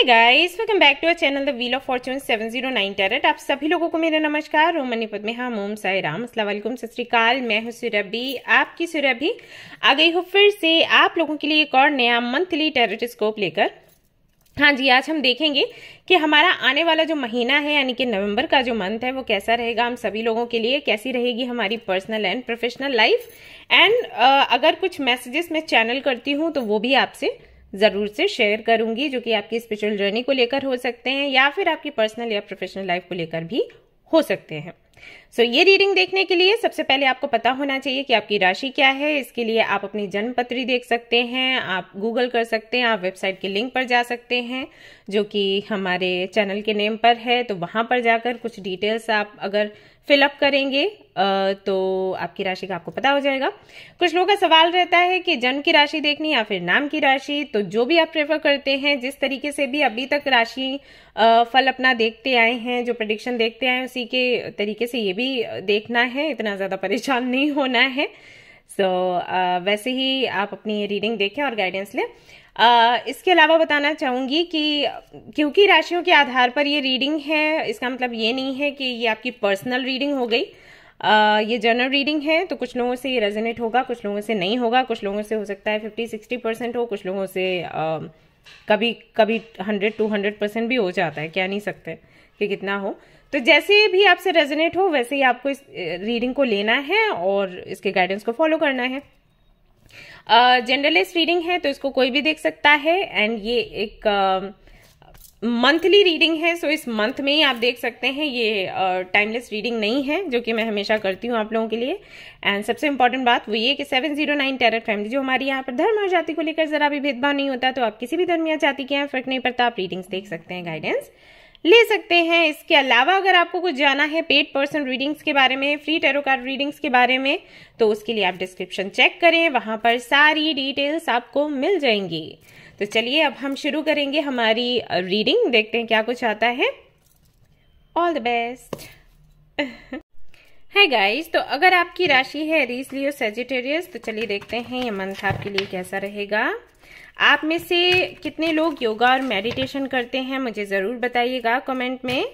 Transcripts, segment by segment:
Guys, welcome back to our channel the wheel of fortune 709 tarot. आप सभी लोगों को मेरा नमस्कार। ओम मनी पद्मे हम ओम साई राम, अस्सलाम वालेकुम, सत श्री अकाल। मैं हूं सुरभि, आपकी सुरभि आ गई हूं फिर से आप लोगों के लिए एक और नया मंथली टैरोस्कोप लेकर। हाँ जी, आज हम देखेंगे कि हमारा आने वाला जो महीना है यानी कि नवंबर का जो मंथ है वो कैसा रहेगा हम सभी लोगों के लिए, कैसी रहेगी हमारी personal and professional life. And अगर कुछ मैसेजेस मैं चैनल करती हूँ तो वो भी आपसे जरूर से शेयर करूंगी, जो कि आपकी स्पिरिचुअल जर्नी को लेकर हो सकते हैं या फिर आपकी पर्सनल या प्रोफेशनल लाइफ को लेकर भी हो सकते हैं। सो ये रीडिंग देखने के लिए सबसे पहले आपको पता होना चाहिए कि आपकी राशि क्या है। इसके लिए आप अपनी जन्म पत्री देख सकते हैं, आप गूगल कर सकते हैं, आप वेबसाइट के लिंक पर जा सकते हैं जो कि हमारे चैनल के नेम पर है। तो वहां पर जाकर कुछ डिटेल्स आप अगर फिलअप करेंगे तो आपकी राशि का आपको पता हो जाएगा। कुछ लोगों का सवाल रहता है कि जन्म की राशि देखनी या फिर नाम की राशि, तो जो भी आप प्रेफर करते हैं, जिस तरीके से भी अभी तक राशि फल अपना देखते आए हैं, जो प्रेडिक्शन देखते आए हैं उसी के तरीके से ये भी देखना है, इतना ज्यादा परेशान नहीं होना है। वैसे ही आप अपनी रीडिंग देखें और गाइडेंस लें। इसके अलावा बताना चाहूंगी कि क्योंकि राशियों के आधार पर ये रीडिंग है, इसका मतलब ये नहीं है कि ये आपकी पर्सनल रीडिंग हो गई। ये जनरल रीडिंग है, तो कुछ लोगों से ये रेजोनेट होगा, कुछ लोगों से नहीं होगा, कुछ लोगों से हो सकता है 50-60% हो, कुछ लोगों से कभी कभी 100-200% भी हो जाता है, कह नहीं सकते कि कितना हो। तो जैसे भी आपसे रेजोनेट हो वैसे ही आपको इस रीडिंग को लेना है और इसके गाइडेंस को फॉलो करना है। जनरलिस्ट रीडिंग है तो इसको कोई भी देख सकता है। एंड ये एक मंथली रीडिंग है, सो इस मंथ में ही आप देख सकते हैं। ये टाइमलेस रीडिंग नहीं है, जो कि मैं हमेशा करती हूँ आप लोगों के लिए। एंड सबसे इंपॉर्टेंट बात वो ये कि 709 टैरेट फैमिली जो हमारी यहाँ पर धर्म और जाति को लेकर जरा भी भेदभाव नहीं होता, तो आप किसी भी धर्म या जाति के यहाँ फर्क नहीं पड़ता, आप रीडिंग्स देख सकते हैं, गाइडेंस ले सकते हैं। इसके अलावा अगर आपको कुछ जाना है पेड पर्सन रीडिंग्स के बारे में, फ्री टैरो कार्ड रीडिंग्स के बारे में, तो उसके लिए आप डिस्क्रिप्शन चेक करें, वहां पर सारी डिटेल्स आपको मिल जाएंगी। तो चलिए अब हम शुरू करेंगे हमारी रीडिंग, देखते हैं क्या कुछ आता है। All the best. है गाइस, तो अगर आपकी राशि है एरीज, लियो, सैजिटेरियस, तो चलिए देखते हैं ये मंथ आपके लिए कैसा रहेगा। आप में से कितने लोग योगा और मेडिटेशन करते हैं मुझे जरूर बताइएगा कमेंट में,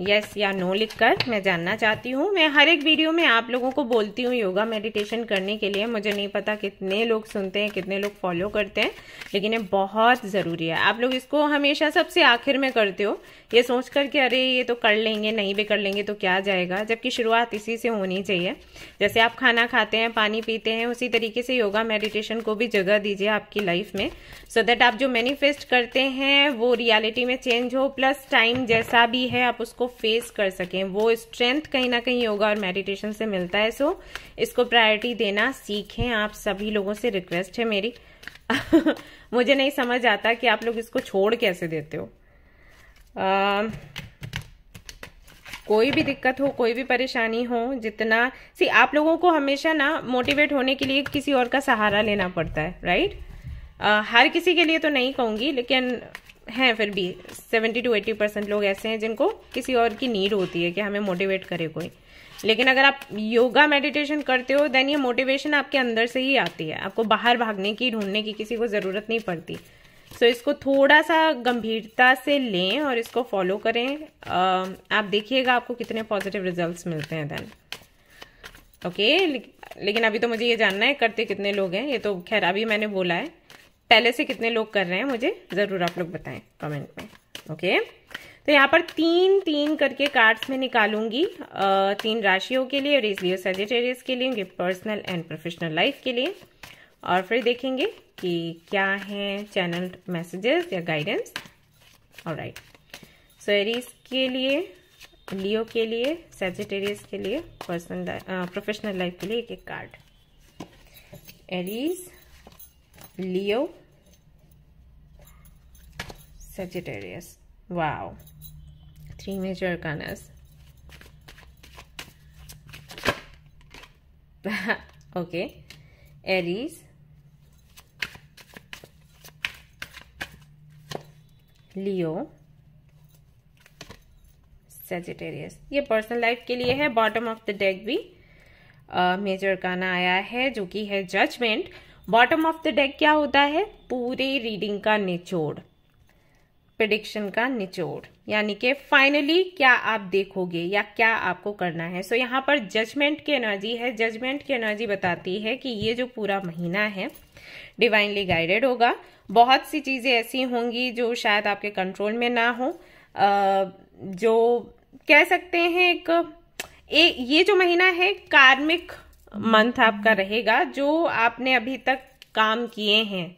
यस या नो लिखकर, मैं जानना चाहती हूँ। मैं हर एक वीडियो में आप लोगों को बोलती हूँ योगा मेडिटेशन करने के लिए। मुझे नहीं पता कितने लोग सुनते हैं, कितने लोग फॉलो करते हैं, लेकिन ये बहुत जरूरी है। आप लोग इसको हमेशा सबसे आखिर में करते हो, ये सोच कर कि अरे ये तो कर लेंगे, नहीं भी कर लेंगे तो क्या जाएगा, जबकि शुरुआत इसी से होनी चाहिए। जैसे आप खाना खाते हैं, पानी पीते हैं, उसी तरीके से योगा मेडिटेशन को भी जगह दीजिए आपकी लाइफ में, सो दैट आप जो मैनिफेस्ट करते हैं वो रियलिटी में चेंज हो, प्लस टाइम जैसा भी है आप उसको फेस कर सकें। वो स्ट्रेंथ कहीं ना कहीं योगा और मेडिटेशन से मिलता है। सो इसको प्रायोरिटी देना सीखें, आप सभी लोगों से रिक्वेस्ट है मेरी। मुझे नहीं समझ आता कि आप लोग इसको छोड़ कैसे देते हो। कोई भी दिक्कत हो, कोई भी परेशानी हो, जितना आप लोगों को हमेशा ना मोटिवेट होने के लिए किसी और का सहारा लेना पड़ता है, राइट। हर किसी के लिए तो नहीं कहूंगी, लेकिन हैं फिर भी 70-80% लोग ऐसे हैं जिनको किसी और की नीड होती है कि हमें मोटिवेट करे कोई। लेकिन अगर आप योगा मेडिटेशन करते हो देन ये मोटिवेशन आपके अंदर से ही आती है, आपको बाहर भागने की, ढूंढने की किसी को जरूरत नहीं पड़ती। सो इसको थोड़ा सा गंभीरता से लें और इसको फॉलो करें। आप देखिएगा आपको कितने पॉजिटिव रिजल्ट्स मिलते हैं देन। ओके, लेकिन अभी तो मुझे ये जानना है करते कितने लोग हैं। ये तो खैर अभी मैंने बोला है, पहले से कितने लोग कर रहे हैं मुझे जरूर आप लोग बताएं कमेंट में। ओके, तो यहाँ पर 3-3 करके कार्ड्स में निकालूंगी, 3 राशियों के लिए, एरीज, लियो, सैजिटेरियस के लिए, उनके पर्सनल एंड प्रोफेशनल लाइफ के लिए, और फिर देखेंगे कि क्या है चैनल मैसेजेस या गाइडेंस। ऑलराइट, सो एरीज के लिए, लियो के लिए, सैजिटेरियस के लिए, पर्सनल प्रोफेशनल लाइफ के लिए एक कार्ड। एरीज, लियो, Sagittarius. Wow. 3 major arcanas. Okay. Aries, Leo, Sagittarius. ये पर्सनल लाइफ के लिए है। बॉटम ऑफ द डेक भी मेजर अर्काना आया है जो कि है judgement. Bottom of the deck क्या होता है? पूरे रीडिंग का निचोड़। प्रेडिक्शन का निचोड़, यानी कि फाइनली क्या आप देखोगे या क्या आपको करना है। सो यहाँ पर जजमेंट की एनर्जी है। जजमेंट की एनर्जी बताती है कि ये जो पूरा महीना है डिवाइनली गाइडेड होगा। बहुत सी चीजें ऐसी होंगी जो शायद आपके कंट्रोल में ना हो, जो कह सकते हैं ये जो महीना है कार्मिक मंथ आपका रहेगा। जो आपने अभी तक काम किए हैं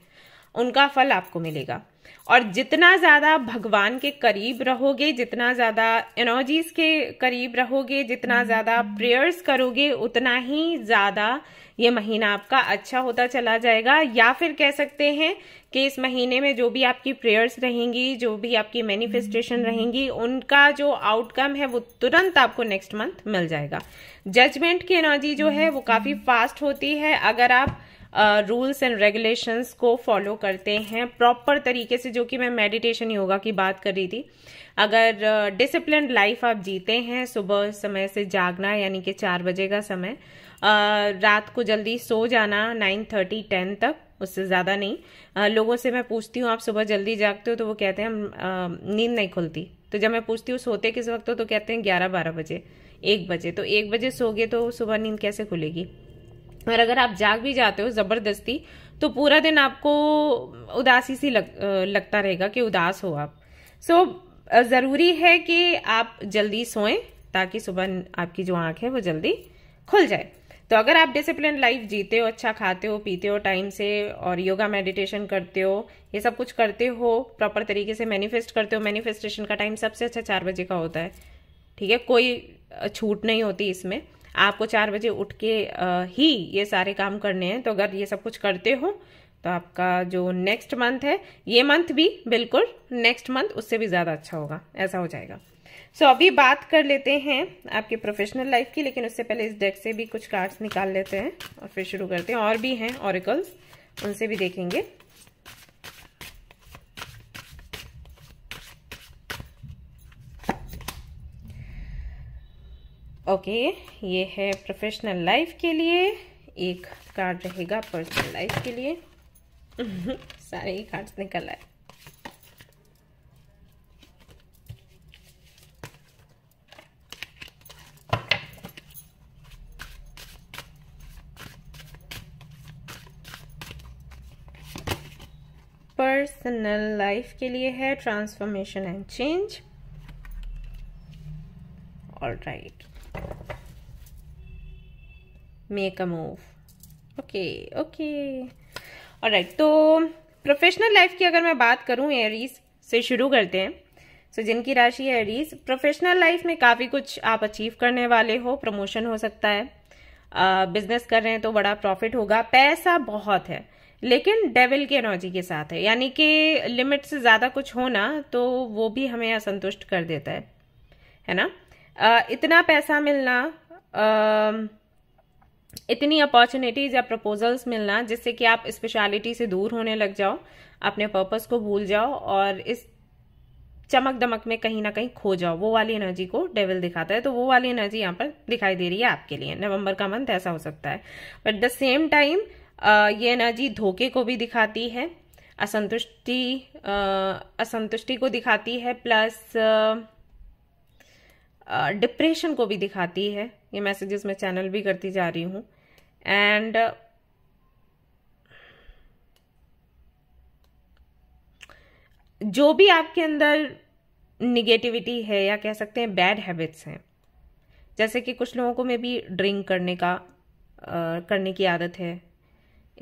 उनका फल आपको मिलेगा, और जितना ज्यादा भगवान के करीब रहोगे, जितना ज्यादा एनर्जीज के करीब रहोगे, जितना ज्यादा प्रेयर्स करोगे, उतना ही ज्यादा ये महीना आपका अच्छा होता चला जाएगा। या फिर कह सकते हैं कि इस महीने में जो भी आपकी प्रेयर्स रहेंगी, जो भी आपकी मैनिफेस्टेशन रहेंगी, उनका जो आउटकम है वो तुरंत आपको नेक्स्ट मंथ मिल जाएगा। जजमेंट की एनर्जी जो है वो काफी फास्ट होती है। अगर आप रूल्स एंड रेगुलेशंस को फॉलो करते हैं प्रॉपर तरीके से, जो कि मैं मेडिटेशन योगा की बात कर रही थी, अगर डिसिप्लिन्ड लाइफ आप जीते हैं, सुबह समय से जागना यानी कि 4 बजे का समय, रात को जल्दी सो जाना 9:30 10 तक, उससे ज्यादा नहीं। लोगों से मैं पूछती हूँ आप सुबह जल्दी जागते हो, तो वो कहते हैं नींद नहीं खुलती। तो जब मैं पूछती हूँ सोते किस वक्त हो, तो कहते हैं 11-12 बजे, 1 बजे। तो 1 बजे सोगे तो सुबह नींद कैसे खुलेगी? और अगर आप जाग भी जाते हो जबरदस्ती, तो पूरा दिन आपको उदासी सी लगता रहेगा कि उदास हो आप। सो जरूरी है कि आप जल्दी सोएं ताकि सुबह आपकी जो आंख है वो जल्दी खुल जाए। तो अगर आप डिसिप्लिन लाइफ जीते हो, अच्छा खाते हो पीते हो टाइम से, और योगा मेडिटेशन करते हो, ये सब कुछ करते हो, प्रॉपर तरीके से मैनिफेस्ट करते हो, मैनिफेस्टेशन का टाइम सबसे अच्छा 4 बजे का होता है, ठीक है, कोई छूट नहीं होती इसमें। आपको 4 बजे उठ के ही ये सारे काम करने हैं। तो अगर ये सब कुछ करते हो तो आपका जो नेक्स्ट मंथ है, ये मंथ भी बिल्कुल नेक्स्ट मंथ उससे भी ज्यादा अच्छा होगा, ऐसा हो जाएगा। सो अभी बात कर लेते हैं आपकी प्रोफेशनल लाइफ की, लेकिन उससे पहले इस डेक से भी कुछ कार्ड्स निकाल लेते हैं और फिर शुरू करते हैं। और भी हैं ऑरिकल्स, उनसे भी देखेंगे। ओके, ये है प्रोफेशनल लाइफ के लिए, एक कार्ड रहेगा पर्सनल लाइफ के लिए। सारे ही कार्ड्स निकल आए। पर्सनल लाइफ के लिए है transformation and change. Alright, make a move. Okay okay, alright. तो प्रोफेशनल लाइफ की अगर मैं बात करूं, एरीज से शुरू करते हैं। सो जिनकी राशि है एरीज, प्रोफेशनल लाइफ में काफी कुछ आप अचीव करने वाले हो। प्रमोशन हो सकता है, बिजनेस कर रहे हैं तो बड़ा प्रॉफिट होगा, पैसा बहुत है, लेकिन डेविल की एनर्जी के साथ है, यानी कि लिमिट से ज्यादा कुछ होना तो वो भी हमें असंतुष्ट कर देता है ना। इतना पैसा मिलना, इतनी अपॉर्चुनिटीज या प्रपोजल्स मिलना जिससे कि आप स्पेशलिटी से दूर होने लग जाओ, अपने पर्पस को भूल जाओ और इस चमक दमक में कहीं ना कहीं खो जाओ, वो वाली एनर्जी को डेविल दिखाता है। तो वो वाली एनर्जी यहाँ पर दिखाई दे रही है आपके लिए। नवंबर का मंथ ऐसा हो सकता है, बट द सेम टाइम ये एनर्जी धोखे को भी दिखाती है, असंतुष्टि को दिखाती है, प्लस डिप्रेशन को भी दिखाती है। ये मैसेजेस मैं चैनल भी करती जा रही हूँ। एंड जो भी आपके अंदर निगेटिविटी है या कह सकते हैं बैड हैबिट्स हैं, जैसे कि कुछ लोगों को में भी ड्रिंक करने की आदत है,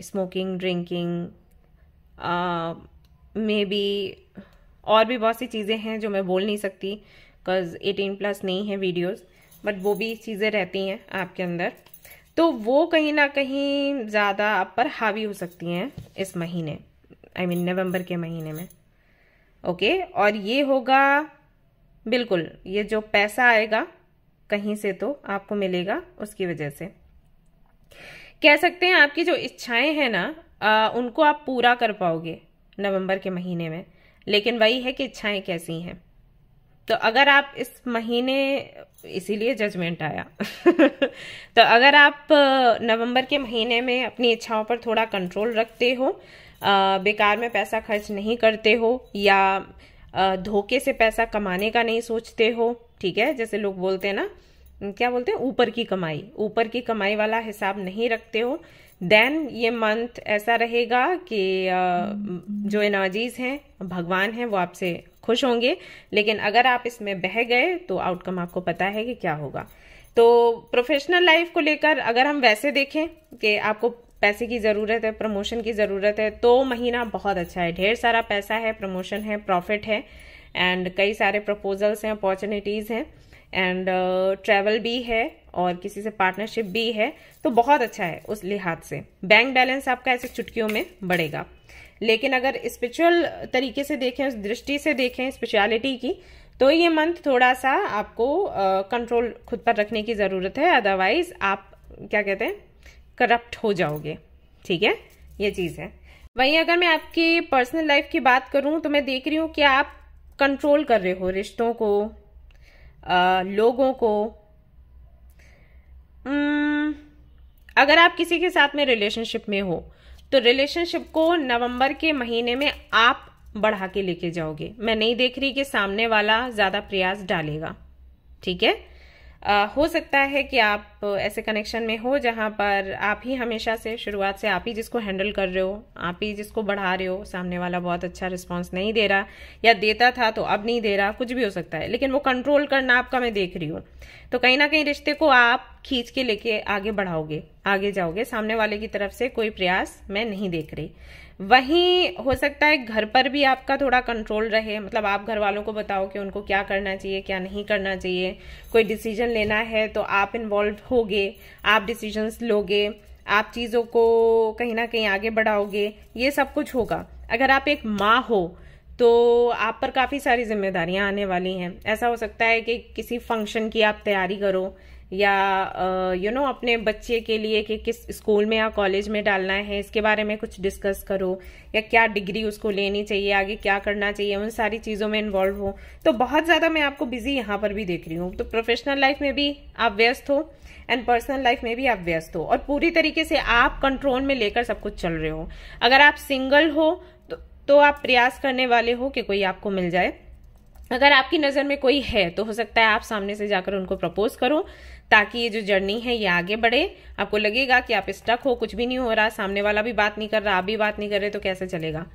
स्मोकिंग, ड्रिंकिंग, मे बी और भी बहुत सी चीज़ें हैं जो मैं बोल नहीं सकती बिकॉज 18+ नहीं है वीडियोस, बट वो भी चीज़ें रहती हैं आपके अंदर, तो वो कहीं ना कहीं ज़्यादा आप पर हावी हो सकती हैं इस महीने, नवंबर के महीने में। ओके, और ये होगा बिल्कुल, ये जो पैसा आएगा कहीं से तो आपको मिलेगा, उसकी वजह से कह सकते हैं आपकी जो इच्छाएं हैं ना, उनको आप पूरा कर पाओगे नवंबर के महीने में। लेकिन वही है कि इच्छाएं कैसी हैं। तो अगर आप इस महीने, इसीलिए जजमेंट आया तो अगर आप नवंबर के महीने में अपनी इच्छाओं पर थोड़ा कंट्रोल रखते हो, बेकार में पैसा खर्च नहीं करते हो, या धोखे से पैसा कमाने का नहीं सोचते हो, ठीक है, जैसे लोग बोलते हैं ना, क्या बोलते हैं, ऊपर की कमाई वाला हिसाब नहीं रखते हो, देन ये मंथ ऐसा रहेगा कि जो एनर्जीज हैं, भगवान हैं, वो आपसे खुश होंगे। लेकिन अगर आप इसमें बह गए तो आउटकम आपको पता है कि क्या होगा। तो प्रोफेशनल लाइफ को लेकर अगर हम वैसे देखें कि आपको पैसे की ज़रूरत है, प्रमोशन की ज़रूरत है, तो महीना बहुत अच्छा है। ढेर सारा पैसा है, प्रमोशन है, प्रॉफिट है, एंड कई सारे प्रपोजल्स हैं, अपॉर्चुनिटीज़ हैं, एंड ट्रैवल भी है और किसी से पार्टनरशिप भी है। तो बहुत अच्छा है उस लिहाज से। बैंक बैलेंस आपका ऐसे चुटकियों में बढ़ेगा। लेकिन अगर स्पिरिचुअल तरीके से देखें, उस दृष्टि से देखें स्पिरिचुअलिटी की, तो ये मंथ थोड़ा सा आपको कंट्रोल खुद पर रखने की ज़रूरत है, अदरवाइज आप क्या कहते हैं, करप्ट हो जाओगे, ठीक है, ये चीज़ है। वहीं अगर मैं आपकी पर्सनल लाइफ की बात करूं तो मैं देख रही हूं कि आप कंट्रोल कर रहे हो रिश्तों को, लोगों को। अगर आप किसी के साथ में रिलेशनशिप में हो तो रिलेशनशिप को नवंबर के महीने में आप बढ़ा के लेके जाओगे। मैं नहीं देख रही कि सामने वाला ज्यादा प्रयास डालेगा, ठीक है। हो सकता है कि आप ऐसे कनेक्शन में हो जहां पर आप ही हमेशा से, शुरुआत से आप ही जिसको हैंडल कर रहे हो, आप ही जिसको बढ़ा रहे हो, सामने वाला बहुत अच्छा रिस्पांस नहीं दे रहा, या देता था तो अब नहीं दे रहा, कुछ भी हो सकता है, लेकिन वो कंट्रोल करना आपका मैं देख रही हूँ। तो कहीं ना कहीं रिश्ते को आप खींच के लेके आगे बढ़ाओगे, आगे जाओगे। सामने वाले की तरफ से कोई प्रयास मैं नहीं देख रही। वहीं हो सकता है घर पर भी आपका थोड़ा कंट्रोल रहे, मतलब आप घर वालों को बताओ कि उनको क्या करना चाहिए, क्या नहीं करना चाहिए। कोई डिसीजन लेना है तो आप इन्वॉल्व होगे, आप डिसीजंस लोगे, आप चीज़ों को कहीं ना कहीं आगे बढ़ाओगे, ये सब कुछ होगा। अगर आप एक माँ हो तो आप पर काफ़ी सारी जिम्मेदारियां आने वाली हैं। ऐसा हो सकता है कि किसी फंक्शन की आप तैयारी करो, या अपने बच्चे के लिए कि किस स्कूल में या कॉलेज में डालना है, इसके बारे में कुछ डिस्कस करो, या क्या डिग्री उसको लेनी चाहिए, आगे क्या करना चाहिए, उन सारी चीज़ों में इन्वॉल्व हो। तो बहुत ज़्यादा मैं आपको बिजी यहाँ पर भी देख रही हूँ। तो प्रोफेशनल लाइफ में भी आप व्यस्त हो एंड पर्सनल लाइफ में भी आप व्यस्त हो, और पूरी तरीके से आप कंट्रोल में लेकर सब कुछ चल रहे हो। अगर आप सिंगल हो तो आप प्रयास करने वाले हो कि कोई आपको मिल जाए। अगर आपकी नज़र में कोई है तो हो सकता है आप सामने से जाकर उनको प्रपोज करो, ताकि ये जो जर्नी है ये आगे बढ़े। आपको लगेगा कि आप स्टक हो, कुछ भी नहीं हो रहा, सामने वाला भी बात नहीं कर रहा, आप भी बात नहीं कर रहे, तो कैसे चलेगा।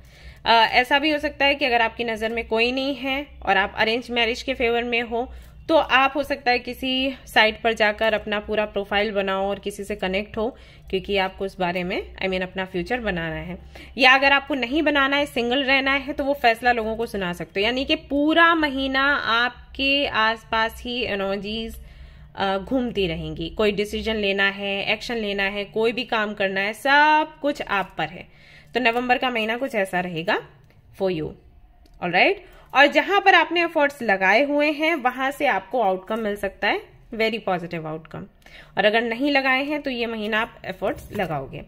ऐसा भी हो सकता है कि अगर आपकी नज़र में कोई नहीं है और आप अरेंज मैरिज के फेवर में हो, तो आप हो सकता है किसी साइट पर जाकर अपना पूरा प्रोफाइल बनाओ और किसी से कनेक्ट हो, क्योंकि आपको उस बारे में अपना फ्यूचर बनाना है। या अगर आपको नहीं बनाना है, सिंगल रहना है, तो वो फैसला लोगों को सुना सकते हो। यानी कि पूरा महीना आपके आसपास ही एनर्जीज घूमती रहेंगी। कोई डिसीजन लेना है, एक्शन लेना है, कोई भी काम करना है, सब कुछ आप पर है। तो नवंबर का महीना कुछ ऐसा रहेगा फॉर यू, ऑलराइट। और जहां पर आपने एफर्ट्स लगाए हुए हैं वहां से आपको आउटकम मिल सकता है, वेरी पॉजिटिव आउटकम। और अगर नहीं लगाए हैं तो ये महीना आप एफर्ट्स लगाओगे।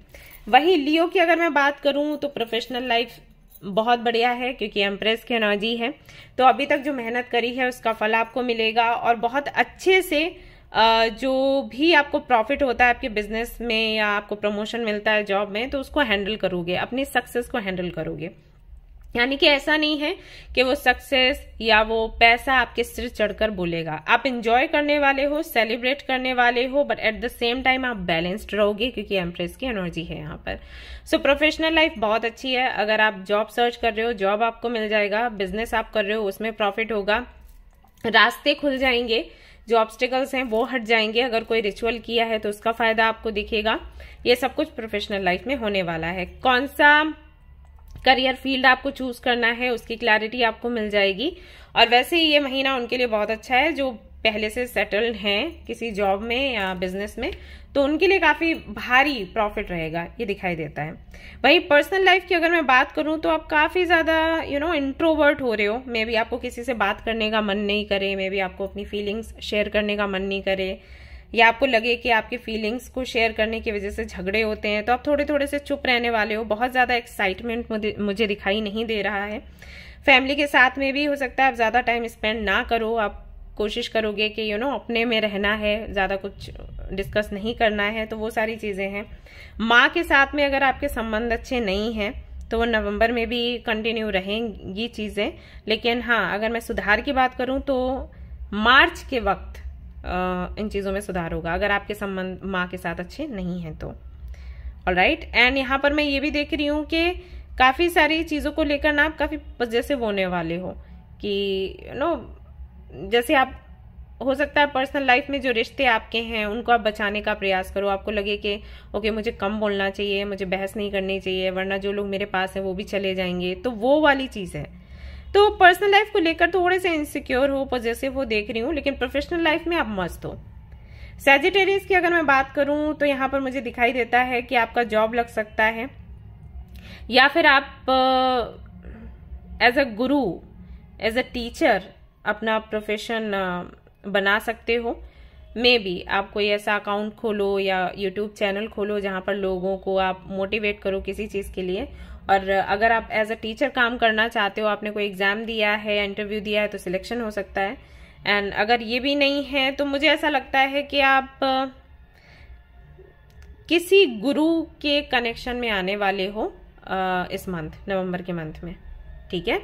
वही लियो की अगर मैं बात करूं तो प्रोफेशनल लाइफ बहुत बढ़िया है, क्योंकि एम्प्रेस की एनर्जी है। तो अभी तक जो मेहनत करी है उसका फल आपको मिलेगा, और बहुत अच्छे से जो भी आपको प्रॉफिट होता है आपके बिजनेस में, या आपको प्रमोशन मिलता है जॉब में, तो उसको हैंडल करोगे, अपनी सक्सेस को हैंडल करोगे। यानी कि ऐसा नहीं है कि वो सक्सेस या वो पैसा आपके सिर चढ़कर बोलेगा। आप एंजॉय करने वाले हो, सेलिब्रेट करने वाले हो, but at the same time आप बैलेंस्ड रहोगे, क्योंकि एम्प्रेस की एनर्जी है यहाँ पर। सो प्रोफेशनल लाइफ बहुत अच्छी है। अगर आप जॉब सर्च कर रहे हो, जॉब आपको मिल जाएगा। बिजनेस आप कर रहे हो, उसमें प्रॉफिट होगा, रास्ते खुल जाएंगे, जो ऑब्स्टिकल्स हैं वो हट जाएंगे। अगर कोई रिचुअल किया है तो उसका फायदा आपको दिखेगा। ये सब कुछ प्रोफेशनल लाइफ में होने वाला है। कौन सा करियर फील्ड आपको चूज करना है उसकी क्लैरिटी आपको मिल जाएगी। और वैसे ही ये महीना उनके लिए बहुत अच्छा है जो पहले से सेटल्ड हैं किसी जॉब में या बिजनेस में, तो उनके लिए काफी भारी प्रॉफिट रहेगा, ये दिखाई देता है। वहीं पर्सनल लाइफ की अगर मैं बात करूं तो आप काफी ज्यादा इंट्रोवर्ट हो रहे हो। मे बी आपको किसी से बात करने का मन नहीं करे, मे बी आपको अपनी फीलिंग्स शेयर करने का मन नहीं करे, या आपको लगे कि आपकी फीलिंग्स को शेयर करने की वजह से झगड़े होते हैं, तो आप थोड़े थोड़े से चुप रहने वाले हो। बहुत ज्यादा एक्साइटमेंट मुझे दिखाई नहीं दे रहा है। फैमिली के साथ में भी हो सकता है आप ज्यादा टाइम स्पेंड ना करो, आप कोशिश करोगे कि अपने में रहना है, ज्यादा कुछ डिस्कस नहीं करना है, तो वो सारी चीजें हैं। माँ के साथ में अगर आपके संबंध अच्छे नहीं हैं तो वो नवंबर में भी कंटिन्यू रहेंगी चीज़ें। लेकिन हाँ, अगर मैं सुधार की बात करूं तो मार्च के वक्त इन चीज़ों में सुधार होगा, अगर आपके संबंध माँ के साथ अच्छे नहीं हैं तो। ऑलराइट, एंड यहाँ पर मैं ये भी देख रही हूँ कि काफ़ी सारी चीज़ों को लेकर ना आप काफ़ी पॉजिटिव होने वाले हो कि जैसे आप, हो सकता है पर्सनल लाइफ में जो रिश्ते आपके हैं उनको आप बचाने का प्रयास करो। आपको लगे कि ओके, मुझे कम बोलना चाहिए, मुझे बहस नहीं करनी चाहिए, वरना जो लोग मेरे पास हैं वो भी चले जाएंगे, तो वो वाली चीज़ है। तो पर्सनल लाइफ को लेकर थोड़े से इनसिक्योर हो, पॉजिटिव हो देख रही हूँ, लेकिन प्रोफेशनल लाइफ में आप मस्त हो। सैजिटेरियस की अगर मैं बात करूं तो यहाँ पर मुझे दिखाई देता है कि आपका जॉब लग सकता है, या फिर आप as a Guru, as a teacher अपना प्रोफेशन बना सकते हो। मे बी आप कोई ऐसा अकाउंट खोलो या यूट्यूब चैनल खोलो जहां पर लोगों को आप मोटिवेट करो किसी चीज के लिए। और अगर आप एज अ टीचर काम करना चाहते हो, आपने कोई एग्जाम दिया है, इंटरव्यू दिया है, तो सिलेक्शन हो सकता है। एंड अगर ये भी नहीं है तो मुझे ऐसा लगता है कि आप किसी गुरु के कनेक्शन में आने वाले हो इस मंथ, नवंबर के मंथ में। ठीक है,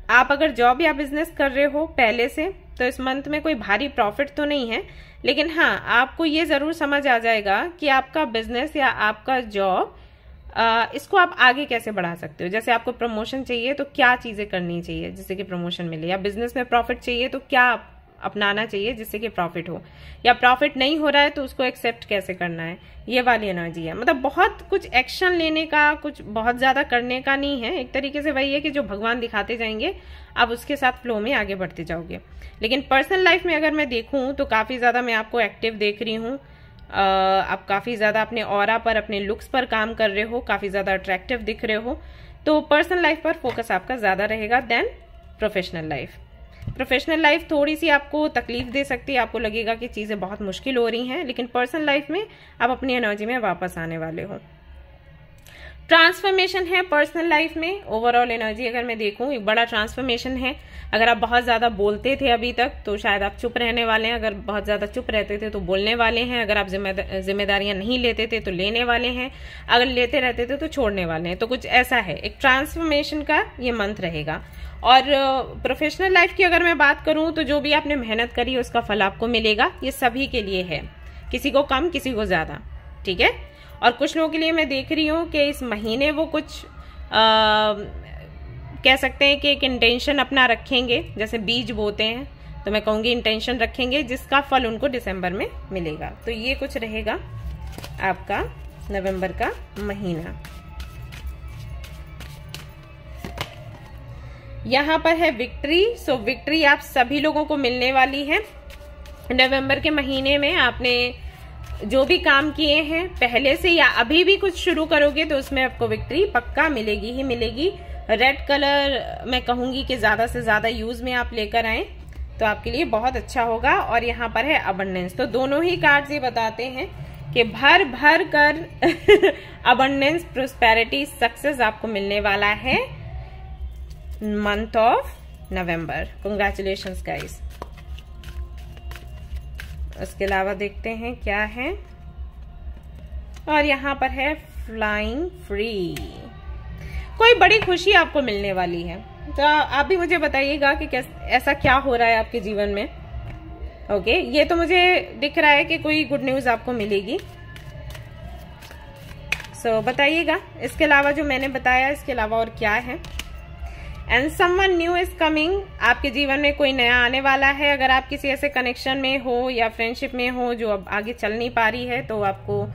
आप अगर जॉब या बिजनेस कर रहे हो पहले से, तो इस मंथ में कोई भारी प्रॉफिट तो नहीं है, लेकिन हाँ, आपको ये जरूर समझ आ जाएगा कि आपका बिजनेस या आपका जॉब, इसको आप आगे कैसे बढ़ा सकते हो। जैसे आपको प्रमोशन चाहिए तो क्या चीजें करनी चाहिए जिससे कि प्रमोशन मिले, या बिजनेस में प्रॉफिट चाहिए तो क्या अपनाना चाहिए जिससे कि प्रॉफिट हो, या प्रॉफिट नहीं हो रहा है तो उसको एक्सेप्ट कैसे करना है। ये वाली एनर्जी है। मतलब बहुत कुछ एक्शन लेने का, कुछ बहुत ज्यादा करने का नहीं है। एक तरीके से वही है कि जो भगवान दिखाते जाएंगे आप उसके साथ फ्लो में आगे बढ़ते जाओगे। लेकिन पर्सनल लाइफ में अगर मैं देखूं तो काफी ज्यादा मैं आपको एक्टिव देख रही हूँ। आप काफी ज्यादा अपने ऑरा पर, अपने लुक्स पर काम कर रहे हो, काफी ज्यादा अट्रैक्टिव दिख रहे हो। तो पर्सनल लाइफ पर फोकस आपका ज्यादा रहेगा then professional life. Professional life थोड़ी सी आपको तकलीफ दे सकती है, आपको लगेगा कि चीजें बहुत मुश्किल हो रही हैं, लेकिन पर्सनल लाइफ में आप अपनी एनर्जी में वापस आने वाले हो। ट्रांसफॉर्मेशन है पर्सनल लाइफ में। ओवरऑल एनर्जी अगर मैं देखूं, एक बड़ा ट्रांसफॉर्मेशन है। अगर आप बहुत ज्यादा बोलते थे अभी तक तो शायद आप चुप रहने वाले हैं, अगर बहुत ज्यादा चुप रहते थे तो बोलने वाले हैं, अगर आप जिम्मेदारियां नहीं लेते थे तो लेने वाले हैं, अगर लेते रहते थे तो छोड़ने वाले हैं। तो कुछ ऐसा है, एक ट्रांसफॉर्मेशन का ये मंथ रहेगा। और प्रोफेशनल लाइफ की अगर मैं बात करूं तो जो भी आपने मेहनत करी उसका फल आपको मिलेगा। ये सभी के लिए है, किसी को कम किसी को ज्यादा। ठीक है, और कुछ लोगों के लिए मैं देख रही हूँ कि इस महीने वो कुछ कह सकते हैं कि एक इंटेंशन अपना रखेंगे, जैसे बीज बोते हैं, तो मैं कहूंगी इंटेंशन रखेंगे जिसका फल उनको दिसंबर में मिलेगा। तो ये कुछ रहेगा आपका नवंबर का महीना। यहाँ पर है विक्ट्री। सो विक्ट्री आप सभी लोगों को मिलने वाली है नवंबर के महीने में। आपने जो भी काम किए हैं पहले से या अभी भी कुछ शुरू करोगे तो उसमें आपको विक्ट्री पक्का मिलेगी ही मिलेगी। रेड कलर मैं कहूंगी कि ज्यादा से ज्यादा यूज में आप लेकर आए तो आपके लिए बहुत अच्छा होगा। और यहाँ पर है अबंडेंस। तो दोनों ही कार्ड्स ये बताते हैं कि भर भर कर अबंडेंस, प्रोस्पेरिटी, सक्सेस आपको मिलने वाला है month of November. Congratulations guys. उसके अलावा देखते हैं क्या है, और यहाँ पर है फ्लाइंग फ्री। कोई बड़ी खुशी आपको मिलने वाली है, तो आप भी मुझे बताइएगा कि ऐसा क्या हो रहा है आपके जीवन में। ओके, ये तो मुझे दिख रहा है कि कोई गुड न्यूज आपको मिलेगी। सो बताइएगा इसके अलावा जो मैंने बताया, इसके अलावा और क्या है। And someone new is coming. आपके जीवन में कोई नया आने वाला है। अगर आप किसी ऐसे कनेक्शन में हो या फ्रेंडशिप में हो जो अब आगे चल नहीं पा रही है, तो आपको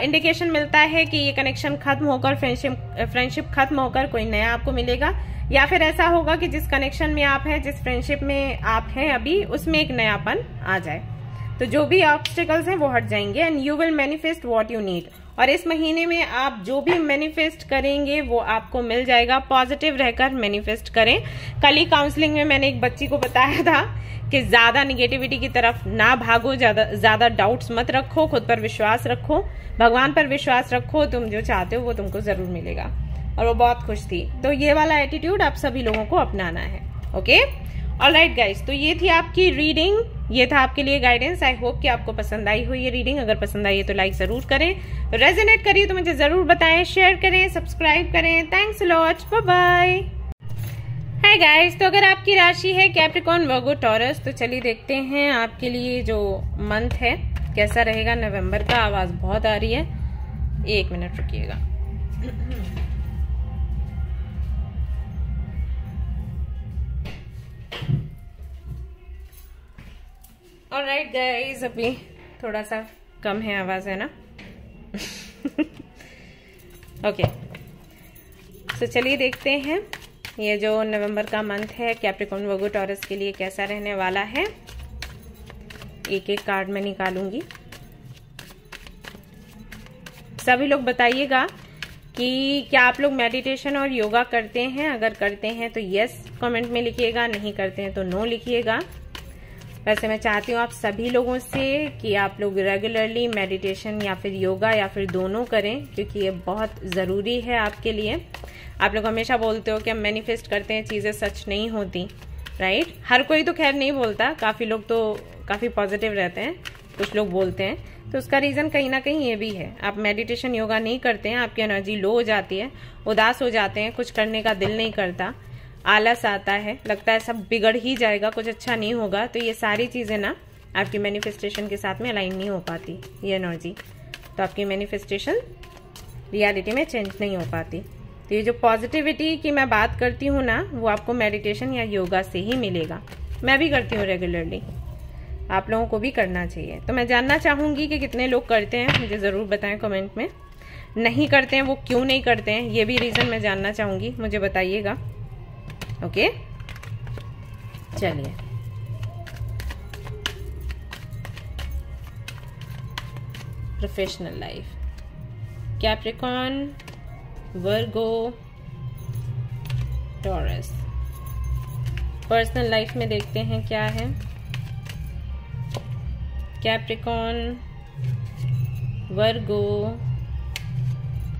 इंडिकेशन मिलता है कि ये कनेक्शन खत्म होकर, फ्रेंडशिप खत्म होकर कोई नया आपको मिलेगा। या फिर ऐसा होगा कि जिस कनेक्शन में आप हैं, जिस फ्रेंडशिप में आप हैं अभी, उसमें एक नयापन आ जाए। तो जो भी ऑब्स्टिकल्स हैं वो हट जाएंगे and you will manifest what you need. और इस महीने में आप जो भी मैनिफेस्ट करेंगे वो आपको मिल जाएगा। पॉजिटिव रहकर मैनिफेस्ट करें। कल ही काउंसलिंग में मैंने एक बच्ची को बताया था कि ज्यादा निगेटिविटी की तरफ ना भागो, ज्यादा डाउट्स मत रखो, खुद पर विश्वास रखो, भगवान पर विश्वास रखो, तुम जो चाहते हो वो तुमको जरूर मिलेगा। और वो बहुत खुश थी। तो ये वाला एटीट्यूड आप सभी लोगों को अपनाना है। ओके, ऑलराइट गाइस, तो ये थी आपकी रीडिंग, ये था आपके लिए गाइडेंस। आई होप कि आपको पसंद आई हो ये रीडिंग। अगर पसंद आई है तो लाइक जरूर करें, रेजोनेट करिए तो मुझे जरूर बताएं, शेयर करें, सब्सक्राइब करें। Thanks a lot, bye bye. Hi guys, तो अगर आपकी राशि है कैप्रिकॉर्न, वर्गो, टॉरस, तो चलिए देखते हैं आपके लिए जो मंथ है कैसा रहेगा नवंबर का। आवाज बहुत आ रही है, 1 मिनट रुकिएगा। ऑलराइट गाइस, अभी थोड़ा सा कम है आवाज, है ना? ओके, तो चलिए देखते हैं ये जो नवंबर का मंथ है कैप्रिकॉर्न, वर्गो, टॉरस के लिए कैसा रहने वाला है। एक एक कार्ड में निकालूंगी। सभी लोग बताइएगा कि क्या आप लोग मेडिटेशन और योगा करते हैं। अगर करते हैं तो यस कमेंट में लिखिएगा, नहीं करते हैं तो नो लिखिएगा। वैसे मैं चाहती हूँ आप सभी लोगों से कि आप लोग रेगुलरली मेडिटेशन या फिर योगा या फिर दोनों करें, क्योंकि ये बहुत ज़रूरी है आपके लिए। आप लोग हमेशा बोलते हो कि हम मैनिफेस्ट करते हैं, चीज़ें सच नहीं होती, राइट? हर कोई तो खैर नहीं बोलता, काफ़ी लोग तो काफ़ी पॉजिटिव रहते हैं, कुछ लोग बोलते हैं। तो उसका रीज़न कहीं ना कहीं ये भी है, आप मेडिटेशन योगा नहीं करते हैं, आपकी एनर्जी लो हो जाती है, उदास हो जाते हैं, कुछ करने का दिल नहीं करता, आलस आता है, लगता है सब बिगड़ ही जाएगा, कुछ अच्छा नहीं होगा। तो ये सारी चीज़ें ना आपकी मैनिफेस्टेशन के साथ में अलाइन नहीं हो पाती, ये एनर्जी, तो आपकी मैनिफेस्टेशन रियलिटी में चेंज नहीं हो पाती। तो ये जो पॉजिटिविटी की मैं बात करती हूँ ना, वो आपको मेडिटेशन या योगा से ही मिलेगा। मैं भी करती हूँ रेगुलरली, आप लोगों को भी करना चाहिए। तो मैं जानना चाहूँगी कि कितने लोग करते हैं, मुझे ज़रूर बताएं कमेंट में। नहीं करते हैं वो क्यों नहीं करते हैं, ये भी रीज़न मैं जानना चाहूँगी, मुझे बताइएगा। ओके, चलिए प्रोफेशनल लाइफ, कैप्रिकॉर्न, वर्गो, टॉरस। पर्सनल लाइफ में देखते हैं क्या है। कैप्रिकॉर्न, वर्गो,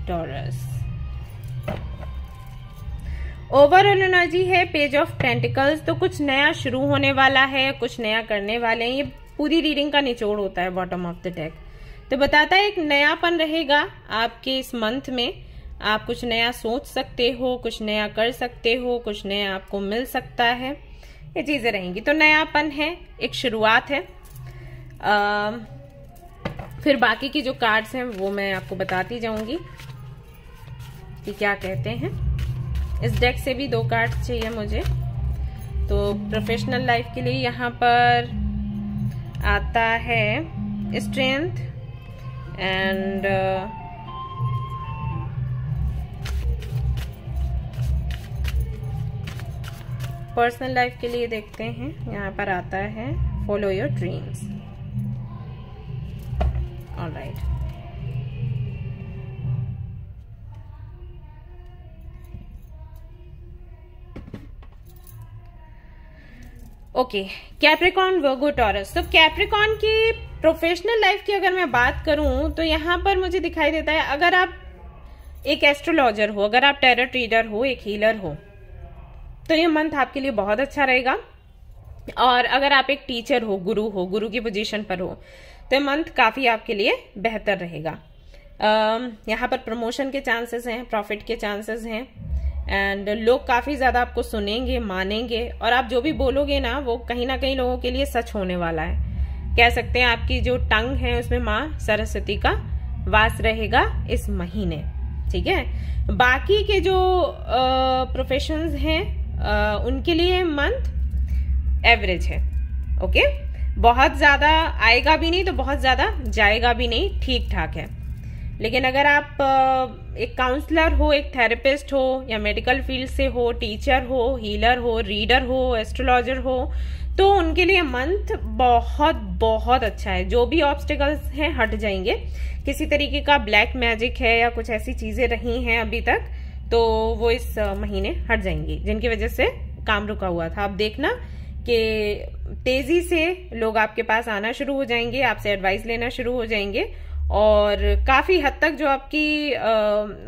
टॉरस। ओवरऑल एनर्जी है पेज ऑफ पेंटिकल्स। तो कुछ नया शुरू होने वाला है, कुछ नया करने वाले हैं। ये पूरी रीडिंग का निचोड़ होता है बॉटम ऑफ द डेक। तो बताता है एक नयापन रहेगा आपके इस मंथ में। आप कुछ नया सोच सकते हो, कुछ नया कर सकते हो, कुछ नया आपको मिल सकता है, ये चीजें रहेंगी। तो नयापन है, एक शुरुआत है। फिर बाकी की जो कार्ड्स हैं वो मैं आपको बताती जाऊंगी कि क्या कहते हैं। इस डेक से भी 2 कार्ड चाहिए मुझे। तो प्रोफेशनल लाइफ के लिए यहाँ पर आता है स्ट्रेंथ एंड पर्सनल लाइफ के लिए देखते हैं, यहाँ पर आता है follow your dreams. Alright, okay, Capricorn, Virgo, taurus. तो कैप्रिकॉर्न की प्रोफेशनल लाइफ की अगर मैं बात करूं तो यहाँ पर मुझे दिखाई देता है, अगर आप एक एस्ट्रोलॉजर हो, अगर आप टैरो रीडर हो, एक हीलर हो, तो ये मंथ आपके लिए बहुत अच्छा रहेगा। और अगर आप एक टीचर हो, गुरु की पोजीशन पर हो, तो ये मंथ काफी आपके लिए बेहतर रहेगा। यहाँ पर प्रमोशन के चांसेस हैं, प्रॉफिट के चांसेस हैं, एंड लोग काफी ज्यादा आपको सुनेंगे, मानेंगे, और आप जो भी बोलोगे ना वो कहीं ना कहीं लोगों के लिए सच होने वाला है। कह सकते हैं आपकी जो टंग है उसमें माँ सरस्वती का वास रहेगा इस महीने, ठीक है। बाकी के जो प्रोफेशंस हैं उनके लिए मंथ एवरेज है। ओके, बहुत ज्यादा आएगा भी नहीं तो बहुत ज्यादा जाएगा भी नहीं, ठीक ठाक है। लेकिन अगर आप एक काउंसलर हो, एक थेरेपिस्ट हो, या मेडिकल फील्ड से हो, टीचर हो, हीलर हो, रीडर हो, एस्ट्रोलॉजर हो, तो उनके लिए मंथ बहुत बहुत अच्छा है। जो भी ऑब्स्टिकल्स हैं हट जाएंगे। किसी तरीके का ब्लैक मैजिक है या कुछ ऐसी चीजें रही हैं अभी तक, तो वो इस महीने हट जाएंगी, जिनकी वजह से काम रुका हुआ था। अब देखना कि तेजी से लोग आपके पास आना शुरू हो जाएंगे, आपसे एडवाइस लेना शुरू हो जाएंगे, और काफी हद तक जो आपकी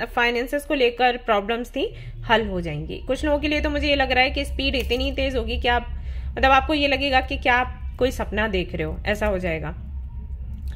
फाइनेंसेस को लेकर प्रॉब्लम्स थी हल हो जाएंगी। कुछ लोगों के लिए तो मुझे ये लग रहा है कि स्पीड इतनी तेज होगी कि आप मतलब आपको ये लगेगा कि क्या आप कोई सपना देख रहे हो, ऐसा हो जाएगा।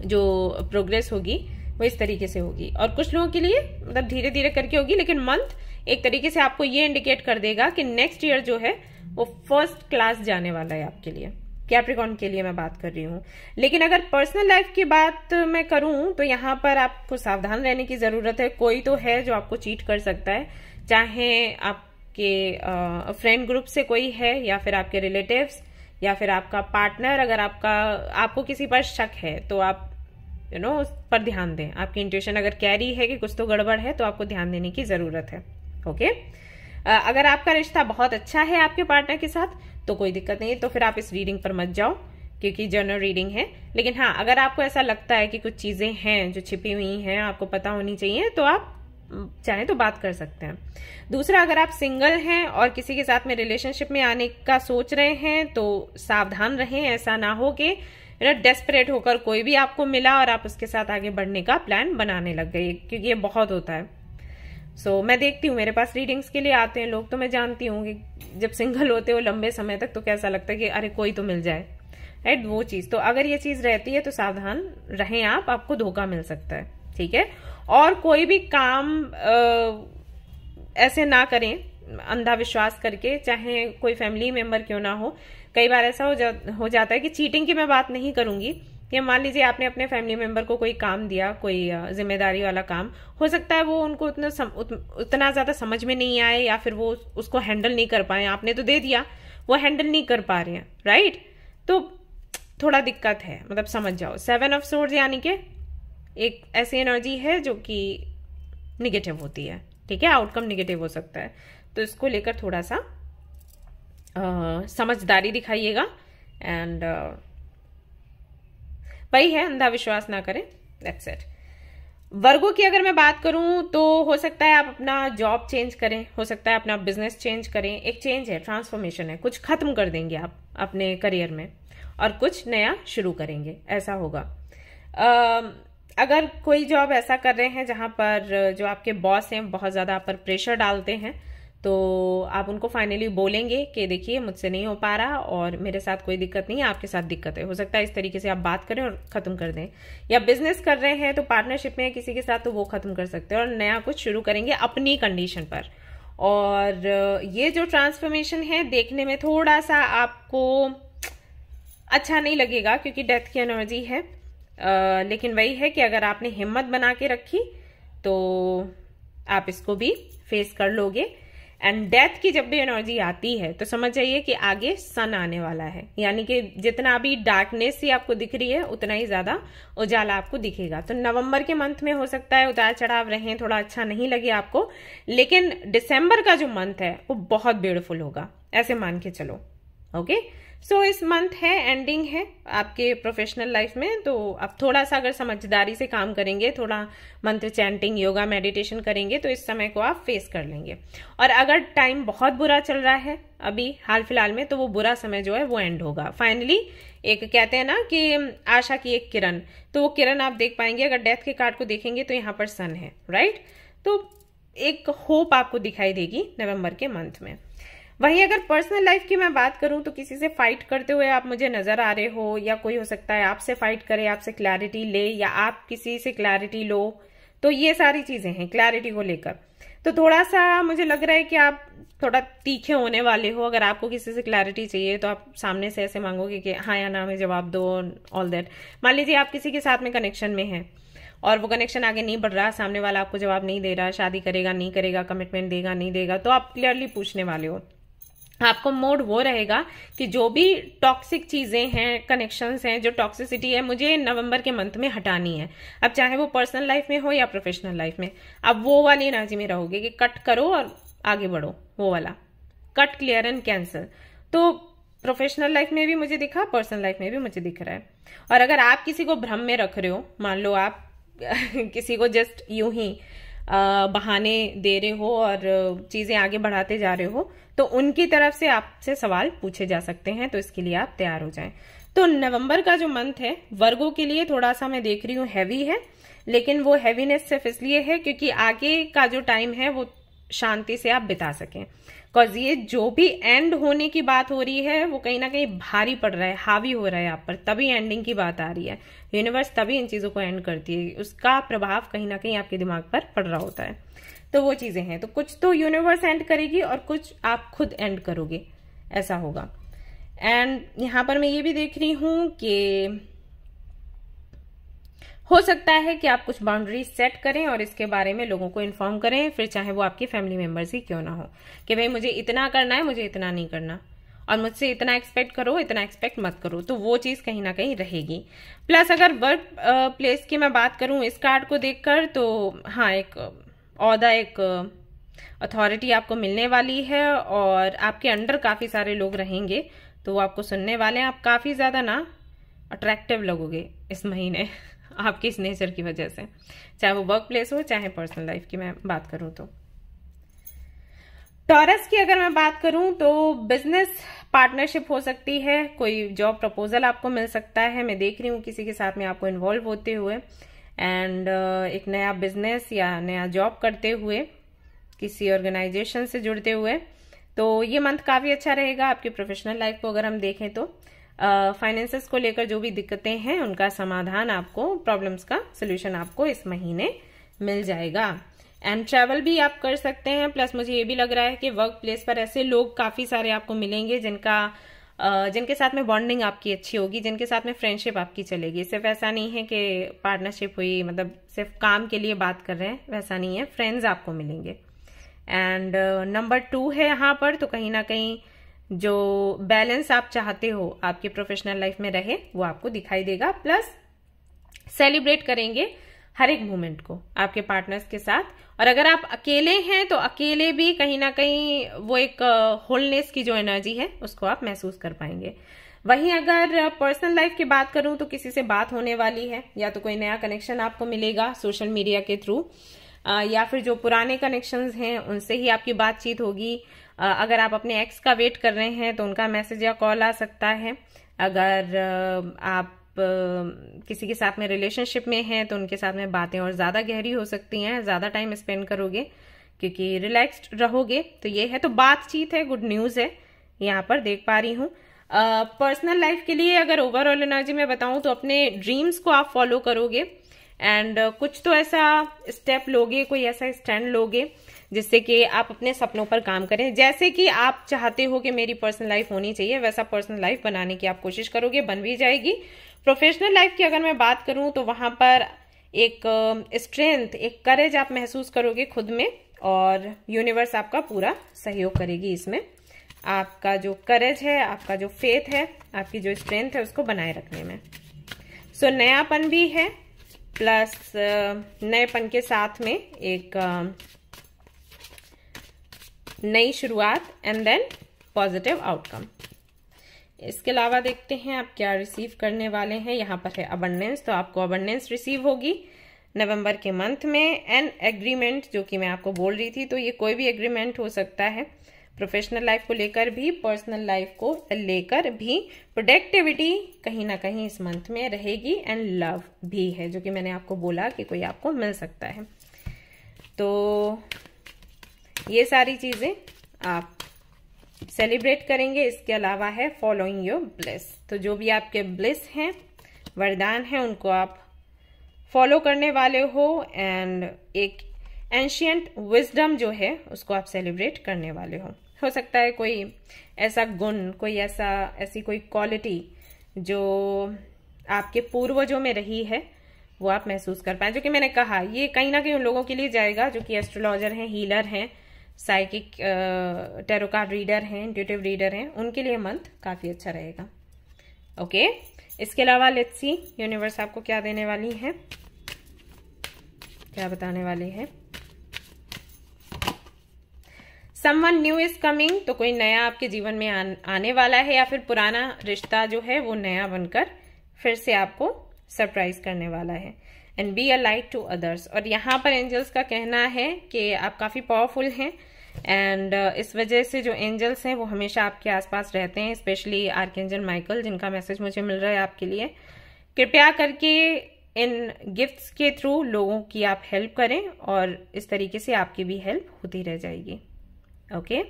जो प्रोग्रेस होगी वो इस तरीके से होगी। और कुछ लोगों के लिए मतलब धीरे धीरे करके होगी, लेकिन मंथ एक तरीके से आपको ये इंडिकेट कर देगा कि नेक्स्ट ईयर जो है वो फर्स्ट क्लास जाने वाला है आपके लिए। कैप्रिकॉर्न के लिए मैं बात कर रही हूँ। लेकिन अगर पर्सनल लाइफ की बात मैं करूं तो यहाँ पर आपको सावधान रहने की जरूरत है। कोई तो है जो आपको चीट कर सकता है, चाहे आपके फ्रेंड ग्रुप से कोई है, या फिर आपके रिलेटिव्स, या फिर आपका पार्टनर। अगर आपको किसी पर शक है तो आप उस पर ध्यान दें। आपकी इंट्यूशन अगर कैरी है कि कुछ तो गड़बड़ है तो आपको ध्यान देने की जरूरत है। ओके, अगर आपका रिश्ता बहुत अच्छा है आपके पार्टनर के साथ तो कोई दिक्कत नहीं है, तो फिर आप इस रीडिंग पर मत जाओ क्योंकि जनरल रीडिंग है। लेकिन हाँ, अगर आपको ऐसा लगता है कि कुछ चीजें हैं जो छिपी हुई हैं, आपको पता होनी चाहिए, तो आप चाहें तो बात कर सकते हैं। दूसरा, अगर आप सिंगल हैं और किसी के साथ में रिलेशनशिप में आने का सोच रहे हैं तो सावधान रहें। ऐसा ना हो कि डेस्परेट होकर कोई भी आपको मिला और आप उसके साथ आगे बढ़ने का प्लान बनाने लग गए, क्योंकि ये बहुत होता है। मैं देखती हूँ, मेरे पास रीडिंग्स के लिए आते हैं लोग, तो मैं जानती हूँ कि जब सिंगल होते हो लंबे समय तक तो कैसा लगता है कि अरे कोई तो मिल जाए, राइट। वो चीज, तो अगर ये चीज रहती है तो सावधान रहें आपको धोखा मिल सकता है, ठीक है। और कोई भी काम ऐसे ना करें अंधा विश्वास करके, चाहे कोई फैमिली मेंबर क्यों ना हो। कई बार ऐसा हो जाता है कि चीटिंग की मैं बात नहीं करूंगी, कि मान लीजिए आपने अपने फैमिली मेंबर को कोई काम दिया, कोई जिम्मेदारी वाला काम, हो सकता है वो उनको उतना ज्यादा समझ में नहीं आए, या फिर वो उसको हैंडल नहीं कर पाए। आपने तो दे दिया, वो हैंडल नहीं कर पा रहे हैं, राइट। तो थोड़ा दिक्कत है, मतलब समझ जाओ। 7 ऑफ सोर्ड्स यानी कि एक ऐसी एनर्जी है जो कि निगेटिव होती है, ठीक है, आउटकम निगेटिव हो सकता है। तो इसको लेकर थोड़ा सा समझदारी दिखाइएगा। एंड वही है, अंधा विश्वास ना करें, दैट्स इट। वर्गो की अगर मैं बात करूं तो हो सकता है आप अपना जॉब चेंज करें, हो सकता है अपना बिजनेस चेंज करें। एक चेंज है, ट्रांसफॉर्मेशन है, कुछ खत्म कर देंगे आप अपने करियर में और कुछ नया शुरू करेंगे, ऐसा होगा। अगर कोई जॉब ऐसा कर रहे हैं जहां पर जो आपके बॉस हैं बहुत ज्यादा आप पर प्रेशर डालते हैं, तो आप उनको फाइनली बोलेंगे कि देखिए मुझसे नहीं हो पा रहा और मेरे साथ कोई दिक्कत नहीं है, आपके साथ दिक्कत है। हो सकता है इस तरीके से आप बात करें और खत्म कर दें। या बिजनेस कर रहे हैं तो पार्टनरशिप में किसी के साथ, तो वो खत्म कर सकते हैं और नया कुछ शुरू करेंगे अपनी कंडीशन पर। और ये जो ट्रांसफॉर्मेशन है देखने में थोड़ा सा आपको अच्छा नहीं लगेगा क्योंकि डेथ की एनर्जी है, लेकिन वही है कि अगर आपने हिम्मत बना के रखी तो आप इसको भी फेस कर लोगे। एंड डेथ की जब भी एनर्जी आती है तो समझ जाइए कि आगे सन आने वाला है, यानी कि जितना अभी डार्कनेस ही आपको दिख रही है उतना ही ज्यादा उजाला आपको दिखेगा। तो नवंबर के मंथ में हो सकता है उतार चढ़ाव रहें, थोड़ा अच्छा नहीं लगे आपको, लेकिन दिसंबर का जो मंथ है वो बहुत ब्यूटीफुल होगा, ऐसे मान के चलो। ओके, सो इस मंथ है, एंडिंग है आपके प्रोफेशनल लाइफ में, तो आप थोड़ा सा अगर समझदारी से काम करेंगे, थोड़ा मंत्र चैंटिंग, योगा, मेडिटेशन करेंगे तो इस समय को आप फेस कर लेंगे। और अगर टाइम बहुत बुरा चल रहा है अभी हाल फिलहाल में, तो वो बुरा समय जो है वो एंड होगा फाइनली। एक कहते हैं ना कि आशा की एक किरण, तो वो किरण आप देख पाएंगे। अगर डेथ के कार्ड को देखेंगे तो यहाँ पर सन है, राइट। तो एक होप आपको दिखाई देगी नवंबर के मंथ में। वहीं अगर पर्सनल लाइफ की मैं बात करूं तो किसी से फाइट करते हुए आप मुझे नजर आ रहे हो, या कोई हो सकता है आपसे फाइट करे, आपसे क्लैरिटी ले, या आप किसी से क्लैरिटी लो। तो ये सारी चीजें हैं क्लैरिटी को लेकर। तो थोड़ा सा मुझे लग रहा है कि आप थोड़ा तीखे होने वाले हो। अगर आपको किसी से क्लैरिटी चाहिए तो आप सामने से ऐसे मांगोगे कि हाँ या ना में जवाब दो, ऑल दैट। मान लीजिए आप किसी के साथ में कनेक्शन में हैं और वो कनेक्शन आगे नहीं बढ़ रहा, सामने वाला आपको जवाब नहीं दे रहा, शादी करेगा नहीं करेगा, कमिटमेंट देगा नहीं देगा, तो आप क्लियरली पूछने वाले हो। आपको मोड वो रहेगा कि जो भी टॉक्सिक चीजें हैं, कनेक्शंस हैं, जो टॉक्सिसिटी है, मुझे नवंबर के मंथ में हटानी है। अब चाहे वो पर्सनल लाइफ में हो या प्रोफेशनल लाइफ में, अब वो वाली एनर्जी में रहोगे कि कट करो और आगे बढ़ो, वो वाला कट, क्लियर एंड कैंसल। तो प्रोफेशनल लाइफ में भी मुझे दिखा, पर्सनल लाइफ में भी मुझे दिख रहा है। और अगर आप किसी को भ्रम में रख रहे हो, मान लो आप किसी को जस्ट यूं ही बहाने दे रहे हो और चीजें आगे बढ़ाते जा रहे हो, तो उनकी तरफ से आपसे सवाल पूछे जा सकते हैं, तो इसके लिए आप तैयार हो जाएं। तो नवंबर का जो मंथ है वर्गो के लिए थोड़ा सा मैं देख रही हूँ हैवी है, लेकिन वो हैवीनेस सिर्फ इसलिए है क्योंकि आगे का जो टाइम है वो शांति से आप बिता सकें। बिकॉज ये जो भी एंड होने की बात हो रही है वो कहीं ना कहीं भारी पड़ रहा है, हावी हो रहा है आप पर, तभी एंडिंग की बात आ रही है। यूनिवर्स तभी इन चीजों को एंड करती है, उसका प्रभाव कहीं ना कहीं आपके दिमाग पर पड़ रहा होता है। तो वो चीजें हैं, तो कुछ तो यूनिवर्स एंड करेगी और कुछ आप खुद एंड करोगे, ऐसा होगा। एंड यहां पर मैं ये भी देख रही हूं कि हो सकता है कि आप कुछ बाउंड्री सेट करें और इसके बारे में लोगों को इन्फॉर्म करें, फिर चाहे वो आपकी फैमिली मेंबर्स ही क्यों ना हो, कि भाई मुझे इतना करना है, मुझे इतना नहीं करना, और मुझसे इतना एक्सपेक्ट करो, इतना एक्सपेक्ट मत करो। तो वो चीज कहीं ना कहीं रहेगी। प्लस अगर वर्क प्लेस की मैं बात करूं इस कार्ड को देखकर, तो हाँ, एक ओहदा, एक अथॉरिटी आपको मिलने वाली है और आपके अंडर काफी सारे लोग रहेंगे, तो वो आपको सुनने वाले हैं। आप काफी ज्यादा ना अट्रैक्टिव लगोगे इस महीने आपके इस नेचर की वजह से, चाहे वो वर्क प्लेस हो चाहे पर्सनल लाइफ की मैं बात करूं तो। टॉरस की अगर मैं बात करूं तो बिजनेस पार्टनरशिप हो सकती है, कोई जॉब प्रपोजल आपको मिल सकता है। मैं देख रही हूं किसी के साथ में आपको इन्वॉल्व होते हुए, एंड एक नया बिजनेस या नया जॉब करते हुए, किसी ऑर्गेनाइजेशन से जुड़ते हुए। तो ये मंथ काफी अच्छा रहेगा आपकी प्रोफेशनल लाइफ को अगर हम देखें तो। फाइनेंसेस को लेकर जो भी दिक्कतें हैं उनका समाधान आपको, प्रॉब्लम्स का सोल्यूशन आपको इस महीने मिल जाएगा। एंड ट्रैवल भी आप कर सकते हैं। प्लस मुझे ये भी लग रहा है कि वर्क प्लेस पर ऐसे लोग काफी सारे आपको मिलेंगे जिनके साथ में बॉन्डिंग आपकी अच्छी होगी, जिनके साथ में फ्रेंडशिप आपकी चलेगी। सिर्फ ऐसा नहीं है कि पार्टनरशिप हुई मतलब सिर्फ काम के लिए बात कर रहे हैं, वैसा नहीं है, फ्रेंड्स आपको मिलेंगे। एंड नंबर 2 है यहाँ पर, तो कहीं ना कहीं जो बैलेंस आप चाहते हो आपकी प्रोफेशनल लाइफ में रहे वो आपको दिखाई देगा। प्लस सेलिब्रेट करेंगे हर एक मोमेंट को आपके पार्टनर्स के साथ। और अगर आप अकेले हैं तो अकेले भी कहीं ना कहीं वो एक होलनेस की जो एनर्जी है उसको आप महसूस कर पाएंगे। वहीं अगर पर्सनल लाइफ की बात करूं तो किसी से बात होने वाली है, या तो कोई नया कनेक्शन आपको मिलेगा सोशल मीडिया के थ्रू, या फिर जो पुराने कनेक्शंस हैं उनसे ही आपकी बातचीत होगी। अगर आप अपने एक्स का वेट कर रहे हैं तो उनका मैसेज या कॉल आ सकता है। अगर आप किसी के साथ में रिलेशनशिप में हैं तो उनके साथ में बातें और ज्यादा गहरी हो सकती हैं, ज्यादा टाइम स्पेंड करोगे क्योंकि रिलैक्स्ड रहोगे। तो ये है, तो बातचीत है, गुड न्यूज है, यहाँ पर देख पा रही हूँ। पर्सनल लाइफ के लिए अगर ओवरऑल एनर्जी में बताऊं तो अपने ड्रीम्स को आप फॉलो करोगे, एंड कुछ तो ऐसा स्टेप लोगे, कोई ऐसा स्टैंड लोगे जिससे कि आप अपने सपनों पर काम करें। जैसे कि आप चाहते हो कि मेरी पर्सनल लाइफ होनी चाहिए, वैसा पर्सनल लाइफ बनाने की आप कोशिश करोगे, बन भी जाएगी। प्रोफेशनल लाइफ की अगर मैं बात करूं तो वहां पर एक स्ट्रेंथ, एक करेज आप महसूस करोगे खुद में, और यूनिवर्स आपका पूरा सहयोग करेगी इसमें। आपका जो करेज है, आपका जो फेथ है, आपकी जो स्ट्रेंथ है उसको बनाए रखने में। सो नयापन भी है, प्लस नएपन के साथ में एक नई शुरुआत, एंड देन पॉजिटिव आउटकम। इसके अलावा देखते हैं आप क्या रिसीव करने वाले हैं। यहाँ पर है अबंडेंस, तो आपको अबंडेंस रिसीव होगी नवंबर के मंथ में। एंड एग्रीमेंट, जो कि मैं आपको बोल रही थी, तो ये कोई भी एग्रीमेंट हो सकता है, प्रोफेशनल लाइफ को लेकर भी, पर्सनल लाइफ को लेकर भी। प्रोडक्टिविटी कहीं ना कहीं इस मंथ में रहेगी, एंड लव भी है, जो कि मैंने आपको बोला कि कोई आपको मिल सकता है। तो ये सारी चीजें आप सेलिब्रेट करेंगे। इसके अलावा है फॉलोइंग योर ब्लेस, तो जो भी आपके ब्लेस हैं, वरदान हैं, उनको आप फॉलो करने वाले हो, एंड एक एंशियंट विजडम जो है उसको आप सेलिब्रेट करने वाले हो सकता है कोई ऐसा गुण, कोई ऐसी कोई क्वालिटी जो आपके पूर्वजों में रही है वो आप महसूस कर पाए। जो कि मैंने कहा, ये कहीं ना कहीं उन लोगों के लिए जाएगा जो कि एस्ट्रोलॉजर हैं, हीलर हैं, साइकिक टैरो कार्ड रीडर हैं, इंट्यूटिव रीडर हैं, उनके लिए मंथ काफी अच्छा रहेगा। ओके, इसके अलावा लेट्स सी यूनिवर्स आपको क्या देने वाली है, क्या बताने वाली है। समवन न्यू इज कमिंग, तो कोई नया आपके जीवन में आने वाला है, या फिर पुराना रिश्ता जो है वो नया बनकर फिर से आपको सरप्राइज करने वाला है। And be a light to others, और यहाँ पर एंजल्स का कहना है कि आप काफी पावरफुल हैं, एंड इस वजह से जो एंजल्स हैं वो हमेशा आपके आसपास रहते हैं, स्पेशली आर्कएंजल माइकल, जिनका मैसेज मुझे मिल रहा है आपके लिए। कृपया करके इन गिफ्ट्स के थ्रू लोगों की आप हेल्प करें और इस तरीके से आपकी भी हेल्प होती रह जाएगी। Okay,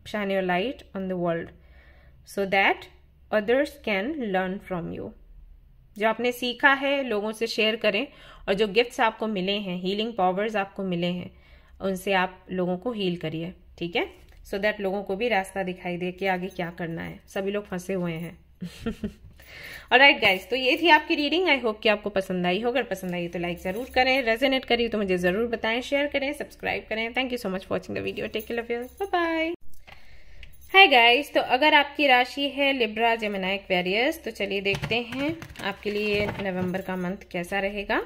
shine your light on the world so that others can learn from you. जो आपने सीखा है लोगों से शेयर करें, और जो गिफ्ट्स आपको मिले हैं, हीलिंग पावर्स आपको मिले हैं, उनसे आप लोगों को हील करिए, ठीक है, सो दैट लोगों को भी रास्ता दिखाई दे कि आगे क्या करना है। सभी लोग फंसे हुए हैं। ऑलराइट गाइस, तो ये थी आपकी रीडिंग। आई होप कि आपको पसंद आई हो। अगर पसंद आई तो लाइक जरूर करें, रेजोनेट करी तो मुझे जरूर बताएं, शेयर करें, सब्सक्राइब करें। Thank you so much for watching the video. Take care of yourself, bye bye. Hi guys, तो अगर आपकी राशि है लिब्रा, जेमिनी, एक्वेरियस, तो चलिए देखते हैं आपके लिए नवंबर का मंथ कैसा रहेगा।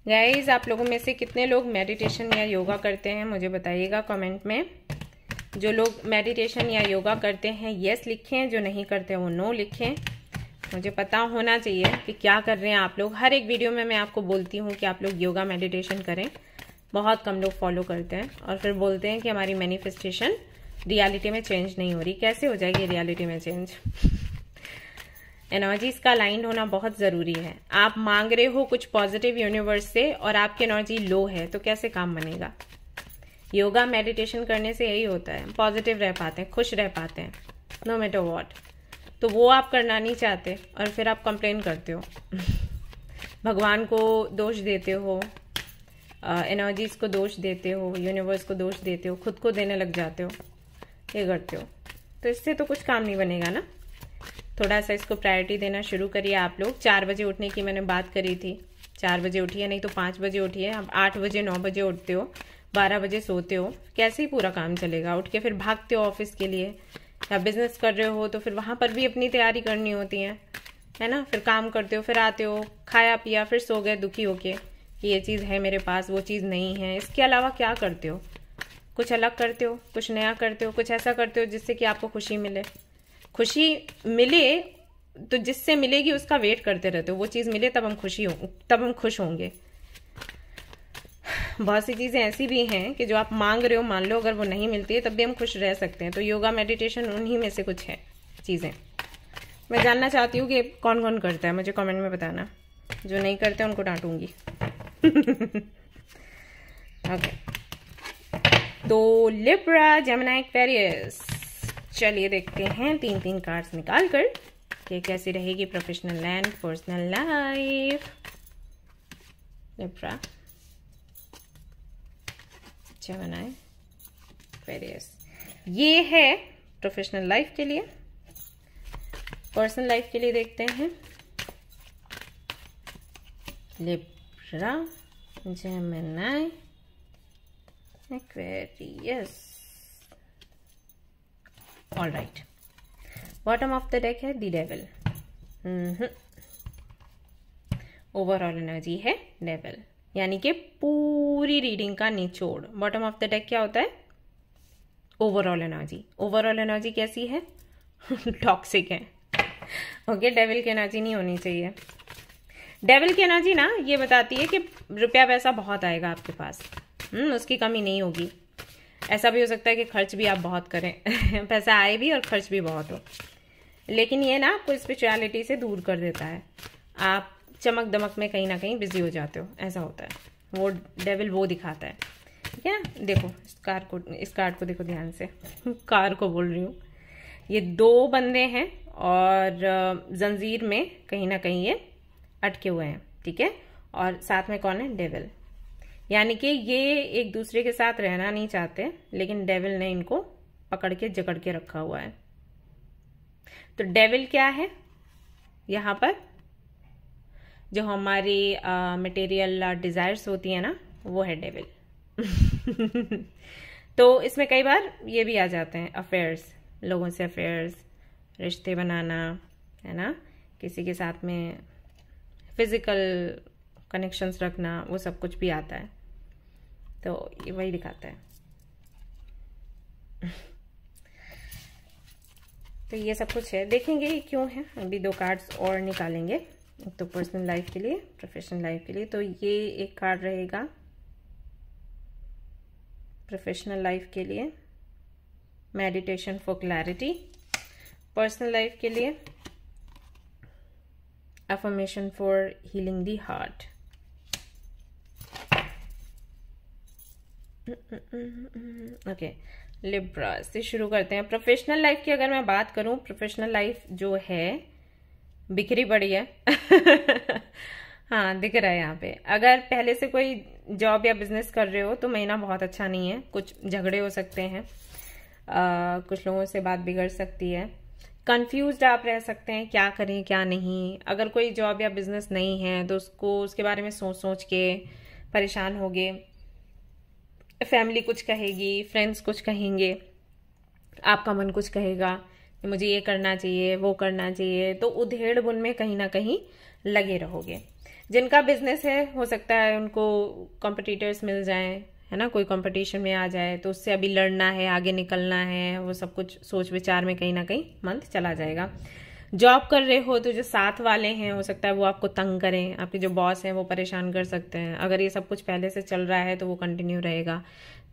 गाइस, आप लोगों में से कितने लोग मेडिटेशन या योगा करते हैं मुझे बताइएगा कमेंट में। जो लोग मेडिटेशन या योगा करते हैं यस लिखें, जो नहीं करते वो नो लिखें। मुझे पता होना चाहिए कि क्या कर रहे हैं आप लोग। हर एक वीडियो में मैं आपको बोलती हूँ कि आप लोग योगा मेडिटेशन करें। बहुत कम लोग फॉलो करते हैं और फिर बोलते हैं कि हमारी मैनिफेस्टेशन रियलिटी में चेंज नहीं हो रही। कैसे हो जाएगी रियलिटी में चेंज? एनर्जीज का अलाइंड होना बहुत जरूरी है। आप मांग रहे हो कुछ पॉजिटिव यूनिवर्स से और आपकी एनर्जी लो है तो कैसे काम बनेगा? योगा मेडिटेशन करने से यही होता है, पॉजिटिव रह पाते हैं, खुश रह पाते हैं, नो मैटर व्हाट। तो वो आप करना नहीं चाहते और फिर आप कंप्लेन करते हो भगवान को दोष देते हो, एनर्जीज को दोष देते हो, यूनिवर्स को दोष देते हो, खुद को देने लग जाते हो, ये करते हो। तो इससे तो कुछ काम नहीं बनेगा ना। थोड़ा सा इसको प्रायोरिटी देना शुरू करिए आप लोग। 4 बजे उठने की मैंने बात करी थी, 4 बजे उठिए, नहीं तो 5 बजे उठिए। अब 8 बजे 9 बजे उठते हो, 12 बजे सोते हो, कैसे ही पूरा काम चलेगा? उठ के फिर भागते हो ऑफिस के लिए, या बिजनेस कर रहे हो तो फिर वहां पर भी अपनी तैयारी करनी होती है ना। फिर काम करते हो, फिर आते हो, खाया पिया, फिर सो गए दुखी होके कि ये चीज़ है मेरे पास, वो चीज़ नहीं है। इसके अलावा क्या करते हो? कुछ अलग करते हो, कुछ नया करते हो, कुछ ऐसा करते हो जिससे कि आपको खुशी मिले। खुशी मिले तो जिससे मिलेगी उसका वेट करते रहते हो, वो चीज़ मिले तब हम खुश होंगे। बहुत सी चीज़ें ऐसी भी हैं कि जो आप मांग रहे हो, मान लो अगर वो नहीं मिलती है तब भी हम खुश रह सकते हैं। तो योगा मेडिटेशन उन्हीं में से कुछ है चीज़ें। मैं जानना चाहती हूँ कि कौन कौन करता है, मुझे कमेंट में बताना। जो नहीं करते उनको डांटूंगी। ओके, तो लिब्रा, जेमिनी, एक्वेरियस, चलिए देखते हैं 3-3 कार्ड्स निकाल कर कि कैसी रहेगी professional and personal life. Libra, Gemini, Aquarius, ये है प्रोफेशनल लाइफ के लिए। पर्सनल लाइफ के लिए देखते हैं Libra, Gemini, Aquarius. Alright, bottom of the deck है द डेविल। ओवरऑल एनर्जी है डेविल, यानी कि पूरी रीडिंग का निचोड़। बॉटम ऑफ द डेक क्या होता है? Overall energy. ओवरऑल एनर्जी कैसी है? टॉक्सिक है। ओके, डेविल की एनर्जी नहीं होनी चाहिए। डेविल की एनर्जी ना ये बताती है कि रुपया पैसा बहुत आएगा आपके पास, उसकी कमी नहीं होगी। ऐसा भी हो सकता है कि खर्च भी आप बहुत करें पैसा आए भी और खर्च भी बहुत हो, लेकिन ये ना आपको स्पिरिचुअलिटी से दूर कर देता है। आप चमक दमक में कहीं ना कहीं बिजी हो जाते हो, ऐसा होता है। वो डेविल वो दिखाता है, ठीक है। देखो इस कार्ड को देखो ध्यान से कार को बोल रही हूँ। ये 2 बंदे हैं और जंजीर में कहीं ना कहीं ये अटके हुए हैं, ठीक है। और साथ में कौन है? डेविल। यानी कि ये एक दूसरे के साथ रहना नहीं चाहते, लेकिन डेविल ने इनको पकड़ के जकड़ के रखा हुआ है। तो डेविल क्या है यहाँ पर? जो हमारी मटेरियल डिजायर्स होती है ना, वो है डेविल। तो इसमें कई बार ये भी आ जाते हैं अफेयर्स, लोगों से अफेयर्स, रिश्ते बनाना, है ना, किसी के साथ में फिजिकल कनेक्शंस रखना, वो सब कुछ भी आता है। तो ये वही दिखाता है। तो ये सब कुछ है, देखेंगे ये क्यों है। अभी 2 कार्ड्स और निकालेंगे, तो पर्सनल लाइफ के लिए, प्रोफेशनल लाइफ के लिए। तो ये एक कार्ड रहेगा प्रोफेशनल लाइफ के लिए, meditation for clarity. Personal life के लिए affirmation for healing the heart. Okay, Libra से शुरू करते हैं। प्रोफेशनल लाइफ की अगर मैं बात करूं, प्रोफेशनल लाइफ जो है बिखरी पड़ी है हाँ, दिख रहा है यहाँ पे। अगर पहले से कोई जॉब या बिजनेस कर रहे हो तो महीना बहुत अच्छा नहीं है। कुछ झगड़े हो सकते हैं, कुछ लोगों से बात बिगड़ सकती है, कंफ्यूज्ड आप रह सकते हैं क्या करें क्या नहीं। अगर कोई जॉब या बिजनेस नहीं है तो उसके बारे में सोच सोच के परेशान होगे। फैमिली कुछ कहेगी, फ्रेंड्स कुछ कहेंगे, आपका मन कुछ कहेगा कि मुझे ये करना चाहिए वो करना चाहिए, तो उधेड़ बुन में कहीं ना कहीं लगे रहोगे। जिनका बिजनेस है हो सकता है उनको कॉम्पिटिटर्स मिल जाएं, है ना, कोई कंपटीशन में आ जाए तो उससे अभी लड़ना है, आगे निकलना है, वो सब कुछ सोच विचार में कहीं ना कहीं मंथ चला जाएगा। जॉब कर रहे हो तो जो साथ वाले हैं हो सकता है वो आपको तंग करें, आपके जो बॉस हैं वो परेशान कर सकते हैं। अगर ये सब कुछ पहले से चल रहा है तो वो कंटिन्यू रहेगा,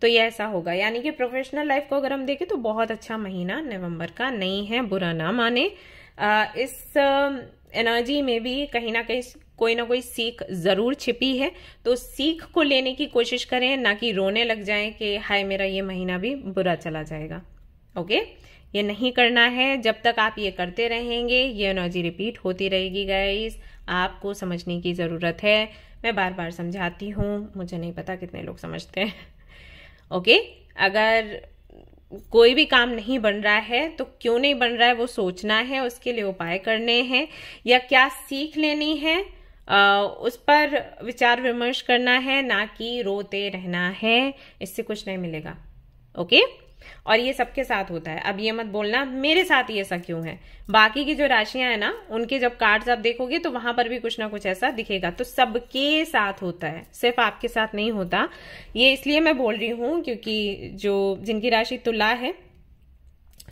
तो ये ऐसा होगा। यानी कि प्रोफेशनल लाइफ को अगर हम देखें तो बहुत अच्छा महीना नवंबर का नहीं है, बुरा ना माने। इस एनर्जी में भी कहीं ना कहीं कोई ना कोई सीख जरूर छिपी है, तो सीख को लेने की कोशिश करें, ना कि रोने लग जाएं कि हाय मेरा ये महीना भी बुरा चला जाएगा। ओके, ये नहीं करना है। जब तक आप ये करते रहेंगे ये एनर्जी रिपीट होती रहेगी गाइस। आपको समझने की जरूरत है। मैं बार बार समझाती हूँ, मुझे नहीं पता कितने लोग समझते हैं। ओके, अगर कोई भी काम नहीं बन रहा है तो क्यों नहीं बन रहा है वो सोचना है, उसके लिए उपाय करने हैं, या क्या सीख लेनी है उस पर विचार विमर्श करना है, ना कि रोते रहना है। इससे कुछ नहीं मिलेगा। ओके, और ये सबके साथ होता है। अब ये मत बोलना मेरे साथ ही ऐसा क्यों है। बाकी की जो राशियां है ना, उनके जब कार्ड्स आप देखोगे तो वहां पर भी कुछ ना कुछ ऐसा दिखेगा। तो सबके साथ होता है, सिर्फ आपके साथ नहीं होता। ये इसलिए मैं बोल रही हूं क्योंकि जिनकी राशि तुला है,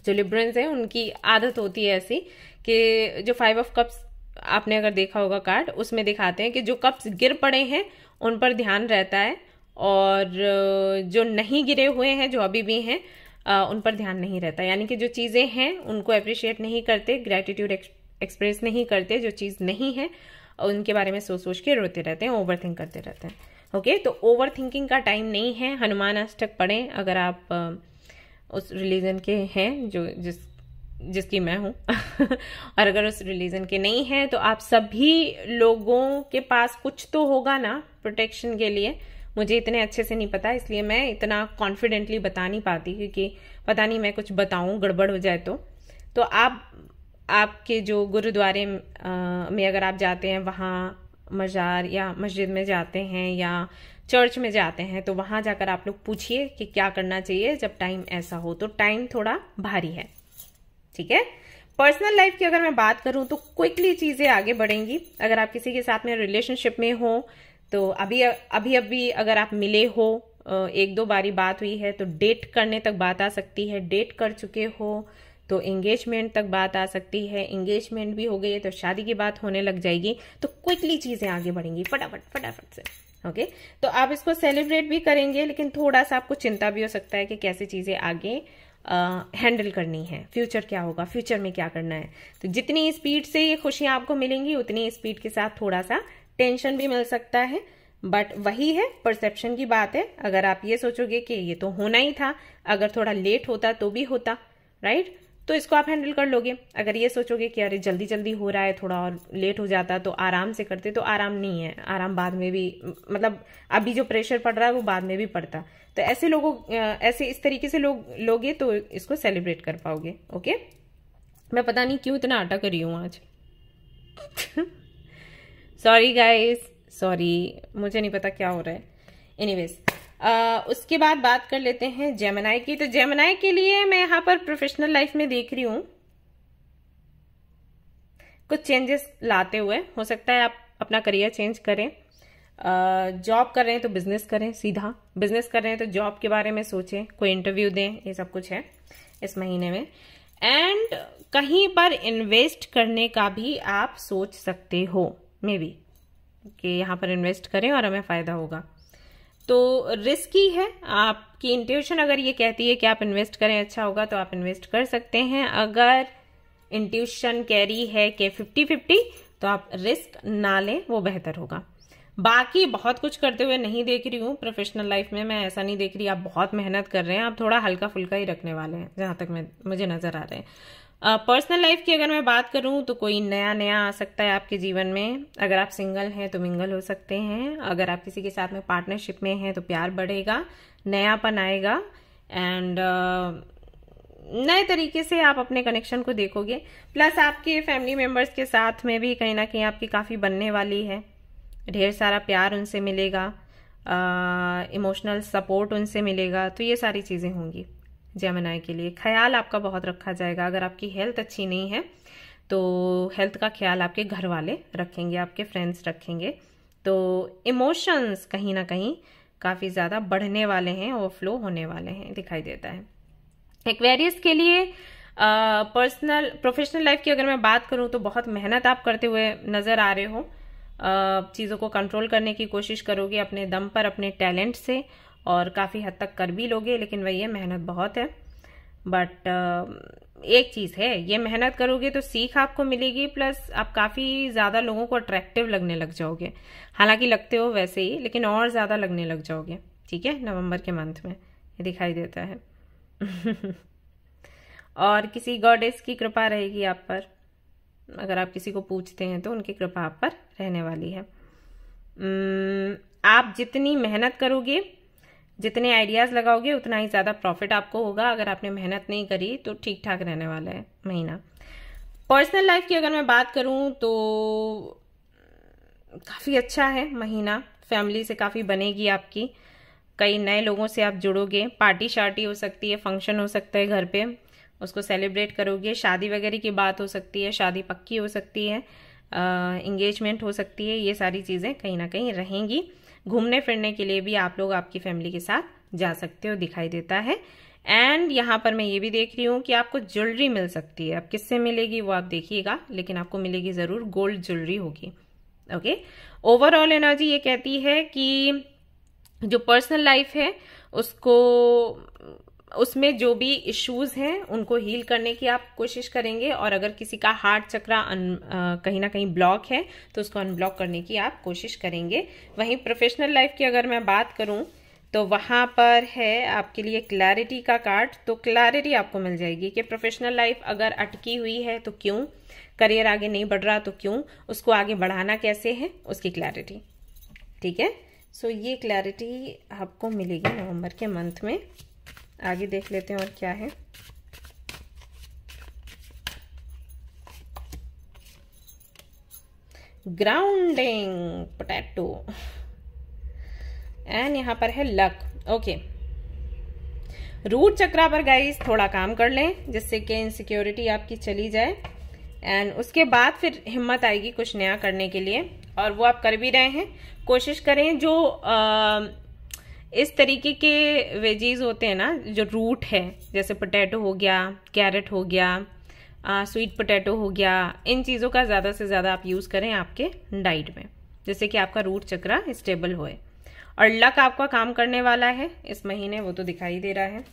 जो लिब्रंस है, उनकी आदत होती है ऐसी कि जो 5 ऑफ कप्स आपने अगर देखा होगा कार्ड, उसमें दिखाते हैं कि जो कप्स गिर पड़े हैं उन पर ध्यान रहता है, और जो नहीं गिरे हुए हैं, जो अभी भी हैं, उन पर ध्यान नहीं रहता। यानी कि जो चीजें हैं उनको अप्रिशिएट नहीं करते, ग्रेटिट्यूड एक्सप्रेस नहीं करते। जो चीज नहीं है उनके बारे में सोच सोच के रोते रहते हैं, ओवर थिंक करते रहते हैं। ओके, तो ओवर थिंकिंग का टाइम नहीं है। हनुमान अष्टक पढ़ें अगर आप उस रिलीजन के हैं जिसकी मैं हूं और अगर उस रिलीजन के नहीं है तो आप सभी लोगों के पास कुछ तो होगा ना प्रोटेक्शन के लिए। मुझे इतने अच्छे से नहीं पता, इसलिए मैं इतना कॉन्फिडेंटली बता नहीं पाती, क्योंकि पता नहीं मैं कुछ बताऊं गड़बड़ हो जाए तो आपके जो गुरुद्वारे में अगर आप जाते हैं, वहाँ मजार या मस्जिद में जाते हैं या चर्च में जाते हैं, तो वहां जाकर आप लोग पूछिए कि क्या करना चाहिए जब टाइम ऐसा हो। तो टाइम थोड़ा भारी है, ठीक है। पर्सनल लाइफ की अगर मैं बात करूं तो क्विकली चीजें आगे बढ़ेंगी। अगर आप किसी के साथ में रिलेशनशिप में हो तो अभी अगर आप मिले हो, 1-2 बारी बात हुई है तो डेट करने तक बात आ सकती है। डेट कर चुके हो तो एंगेजमेंट तक बात आ सकती है। एंगेजमेंट भी हो गई है तो शादी की बात होने लग जाएगी। तो क्विकली चीजें आगे बढ़ेंगी फटाफट से। ओके, तो आप इसको सेलिब्रेट भी करेंगे, लेकिन थोड़ा सा आपको चिंता भी हो सकता है कि कैसे चीजें आगे हैंडल करनी है, फ्यूचर क्या होगा, फ्यूचर में क्या करना है। तो जितनी स्पीड से ये खुशियां आपको मिलेंगी उतनी स्पीड के साथ थोड़ा सा टेंशन भी मिल सकता है। बट वही है, परसेप्शन की बात है। अगर आप ये सोचोगे कि ये तो होना ही था, अगर थोड़ा लेट होता तो भी होता, राइट, तो इसको आप हैंडल कर लोगे। अगर ये सोचोगे कि अरे जल्दी जल्दी हो रहा है, थोड़ा और लेट हो जाता तो आराम से करते, तो आराम नहीं है। आराम बाद में भी, मतलब अभी जो प्रेशर पड़ रहा है वो बाद में भी पड़ता। तो ऐसे इस तरीके से लोगे तो इसको सेलिब्रेट कर पाओगे। ओके, मैं पता नहीं क्यों इतना आटा कर रही हूँ आज सॉरी गाइस, सॉरी, मुझे नहीं पता क्या हो रहा है। एनीवेज, उसके बाद बात कर लेते हैं जेमिनी की। तो जेमिनी के लिए मैं यहाँ पर प्रोफेशनल लाइफ में देख रही हूँ कुछ चेंजेस लाते हुए। हो सकता है आप अपना करियर चेंज करें। जॉब कर रहे हैं तो बिजनेस करें, सीधा बिजनेस कर रहे हैं तो जॉब के बारे में सोचें, कोई इंटरव्यू दें, ये सब कुछ है इस महीने में। एंड कहीं पर इन्वेस्ट करने का भी आप सोच सकते हो, मे बी कि यहाँ पर इन्वेस्ट करें और हमें फायदा होगा। तो रिस्की है। आपकी इंट्यूशन अगर ये कहती है कि आप इन्वेस्ट करें अच्छा होगा तो आप इन्वेस्ट कर सकते हैं। अगर इंट्यूशन कैरी है कि 50-50 तो आप रिस्क ना लें, वो बेहतर होगा। बाकी बहुत कुछ करते हुए नहीं देख रही हूँ प्रोफेशनल लाइफ में, मैं ऐसा नहीं देख रही आप बहुत मेहनत कर रहे हैं, आप थोड़ा हल्का फुल्का ही रखने वाले हैं जहां तक मुझे नजर आ रहे हैं। पर्सनल लाइफ की अगर मैं बात करूं तो कोई नया नया आ सकता है आपके जीवन में। अगर आप सिंगल हैं तो मिंगल हो सकते हैं, अगर आप किसी के साथ में पार्टनरशिप में हैं तो प्यार बढ़ेगा, नयापन आएगा एंड नए तरीके से आप अपने कनेक्शन को देखोगे। प्लस आपके फैमिली मेंबर्स के साथ में भी कहीं ना कहीं आपकी काफी बनने वाली है, ढेर सारा प्यार उनसे मिलेगा, इमोशनल सपोर्ट उनसे मिलेगा, तो ये सारी चीजें होंगी। जेमिनी के लिए ख्याल आपका बहुत रखा जाएगा। अगर आपकी हेल्थ अच्छी नहीं है तो हेल्थ का ख्याल आपके घर वाले रखेंगे, आपके फ्रेंड्स रखेंगे। तो इमोशंस कहीं ना कहीं काफी ज्यादा बढ़ने वाले हैं, ओवरफ्लो होने वाले हैं, दिखाई देता है। एक्वेरियस के लिए प्रोफेशनल लाइफ की अगर मैं बात करूं तो बहुत मेहनत आप करते हुए नजर आ रहे हो। चीजों को कंट्रोल करने की कोशिश करोगे अपने दम पर, अपने टैलेंट से, और काफी हद तक कर भी लोगे, लेकिन वही है मेहनत बहुत है। बट एक चीज है, ये मेहनत करोगे तो सीख आपको मिलेगी, प्लस आप काफी ज्यादा लोगों को अट्रैक्टिव लगने लग जाओगे। हालांकि लगते हो वैसे ही, लेकिन और ज्यादा लगने लग जाओगे, ठीक है, नवंबर के मंथ में ये दिखाई देता है। और किसी गॉडेस की कृपा रहेगी आप पर, अगर आप किसी को पूछते हैं तो उनकी कृपा आप पर रहने वाली है। आप जितनी मेहनत करोगे, जितने आइडियाज लगाओगे, उतना ही ज्यादा प्रॉफिट आपको होगा। अगर आपने मेहनत नहीं करी तो ठीक ठाक रहने वाला है महीना। पर्सनल लाइफ की अगर मैं बात करूं तो काफी अच्छा है महीना, फैमिली से काफी बनेगी आपकी, कई नए लोगों से आप जुड़ोगे, पार्टी शार्टी हो सकती है, फंक्शन हो सकता है घर पे, उसको सेलिब्रेट करोगे, शादी वगैरह की बात हो सकती है, शादी पक्की हो सकती है, एंगेजमेंट हो सकती है, ये सारी चीजें कहीं ना कहीं रहेंगी। घूमने फिरने के लिए भी आप लोग आपकी फैमिली के साथ जा सकते हो, दिखाई देता है। एंड यहाँ पर मैं ये भी देख रही हूँ कि आपको ज्वेलरी मिल सकती है। अब किससे मिलेगी वो आप देखिएगा, लेकिन आपको मिलेगी जरूर, गोल्ड ज्वेलरी होगी। ओके, ओवरऑल एनर्जी ये कहती है कि जो पर्सनल लाइफ है उसमें जो भी इश्यूज हैं उनको हील करने की आप कोशिश करेंगे, और अगर किसी का हार्ट चक्रा कहीं ना कहीं ब्लॉक है तो उसको अनब्लॉक करने की आप कोशिश करेंगे। वहीं प्रोफेशनल लाइफ की अगर मैं बात करूं तो वहां पर है आपके लिए क्लैरिटी का कार्ड। तो क्लैरिटी आपको मिल जाएगी कि प्रोफेशनल लाइफ अगर अटकी हुई है तो क्यों, करियर आगे नहीं बढ़ रहा तो क्यों, उसको आगे बढ़ाना कैसे है, उसकी क्लैरिटी, ठीक है। सो ये क्लैरिटी आपको मिलेगी नवंबर के मंथ में। आगे देख लेते हैं और क्या है। ग्राउंडिंग पोटैटो एंड यहां पर है लक। ओके, रूट चक्रा पर गाइस थोड़ा काम कर लें जिससे कि इनसिक्योरिटी आपकी चली जाए, एंड उसके बाद फिर हिम्मत आएगी कुछ नया करने के लिए, और वो आप कर भी रहे हैं। कोशिश करें जो इस तरीके के वेजीज होते हैं ना, जो रूट है, जैसे पोटैटो हो गया, कैरेट हो गया, स्वीट पोटैटो हो गया, इन चीज़ों का ज़्यादा से ज़्यादा आप यूज़ करें आपके डाइट में, जिससे कि आपका रूट चक्रा स्टेबल होए। और लक आपका काम करने वाला है इस महीने, वो तो दिखाई दे रहा है।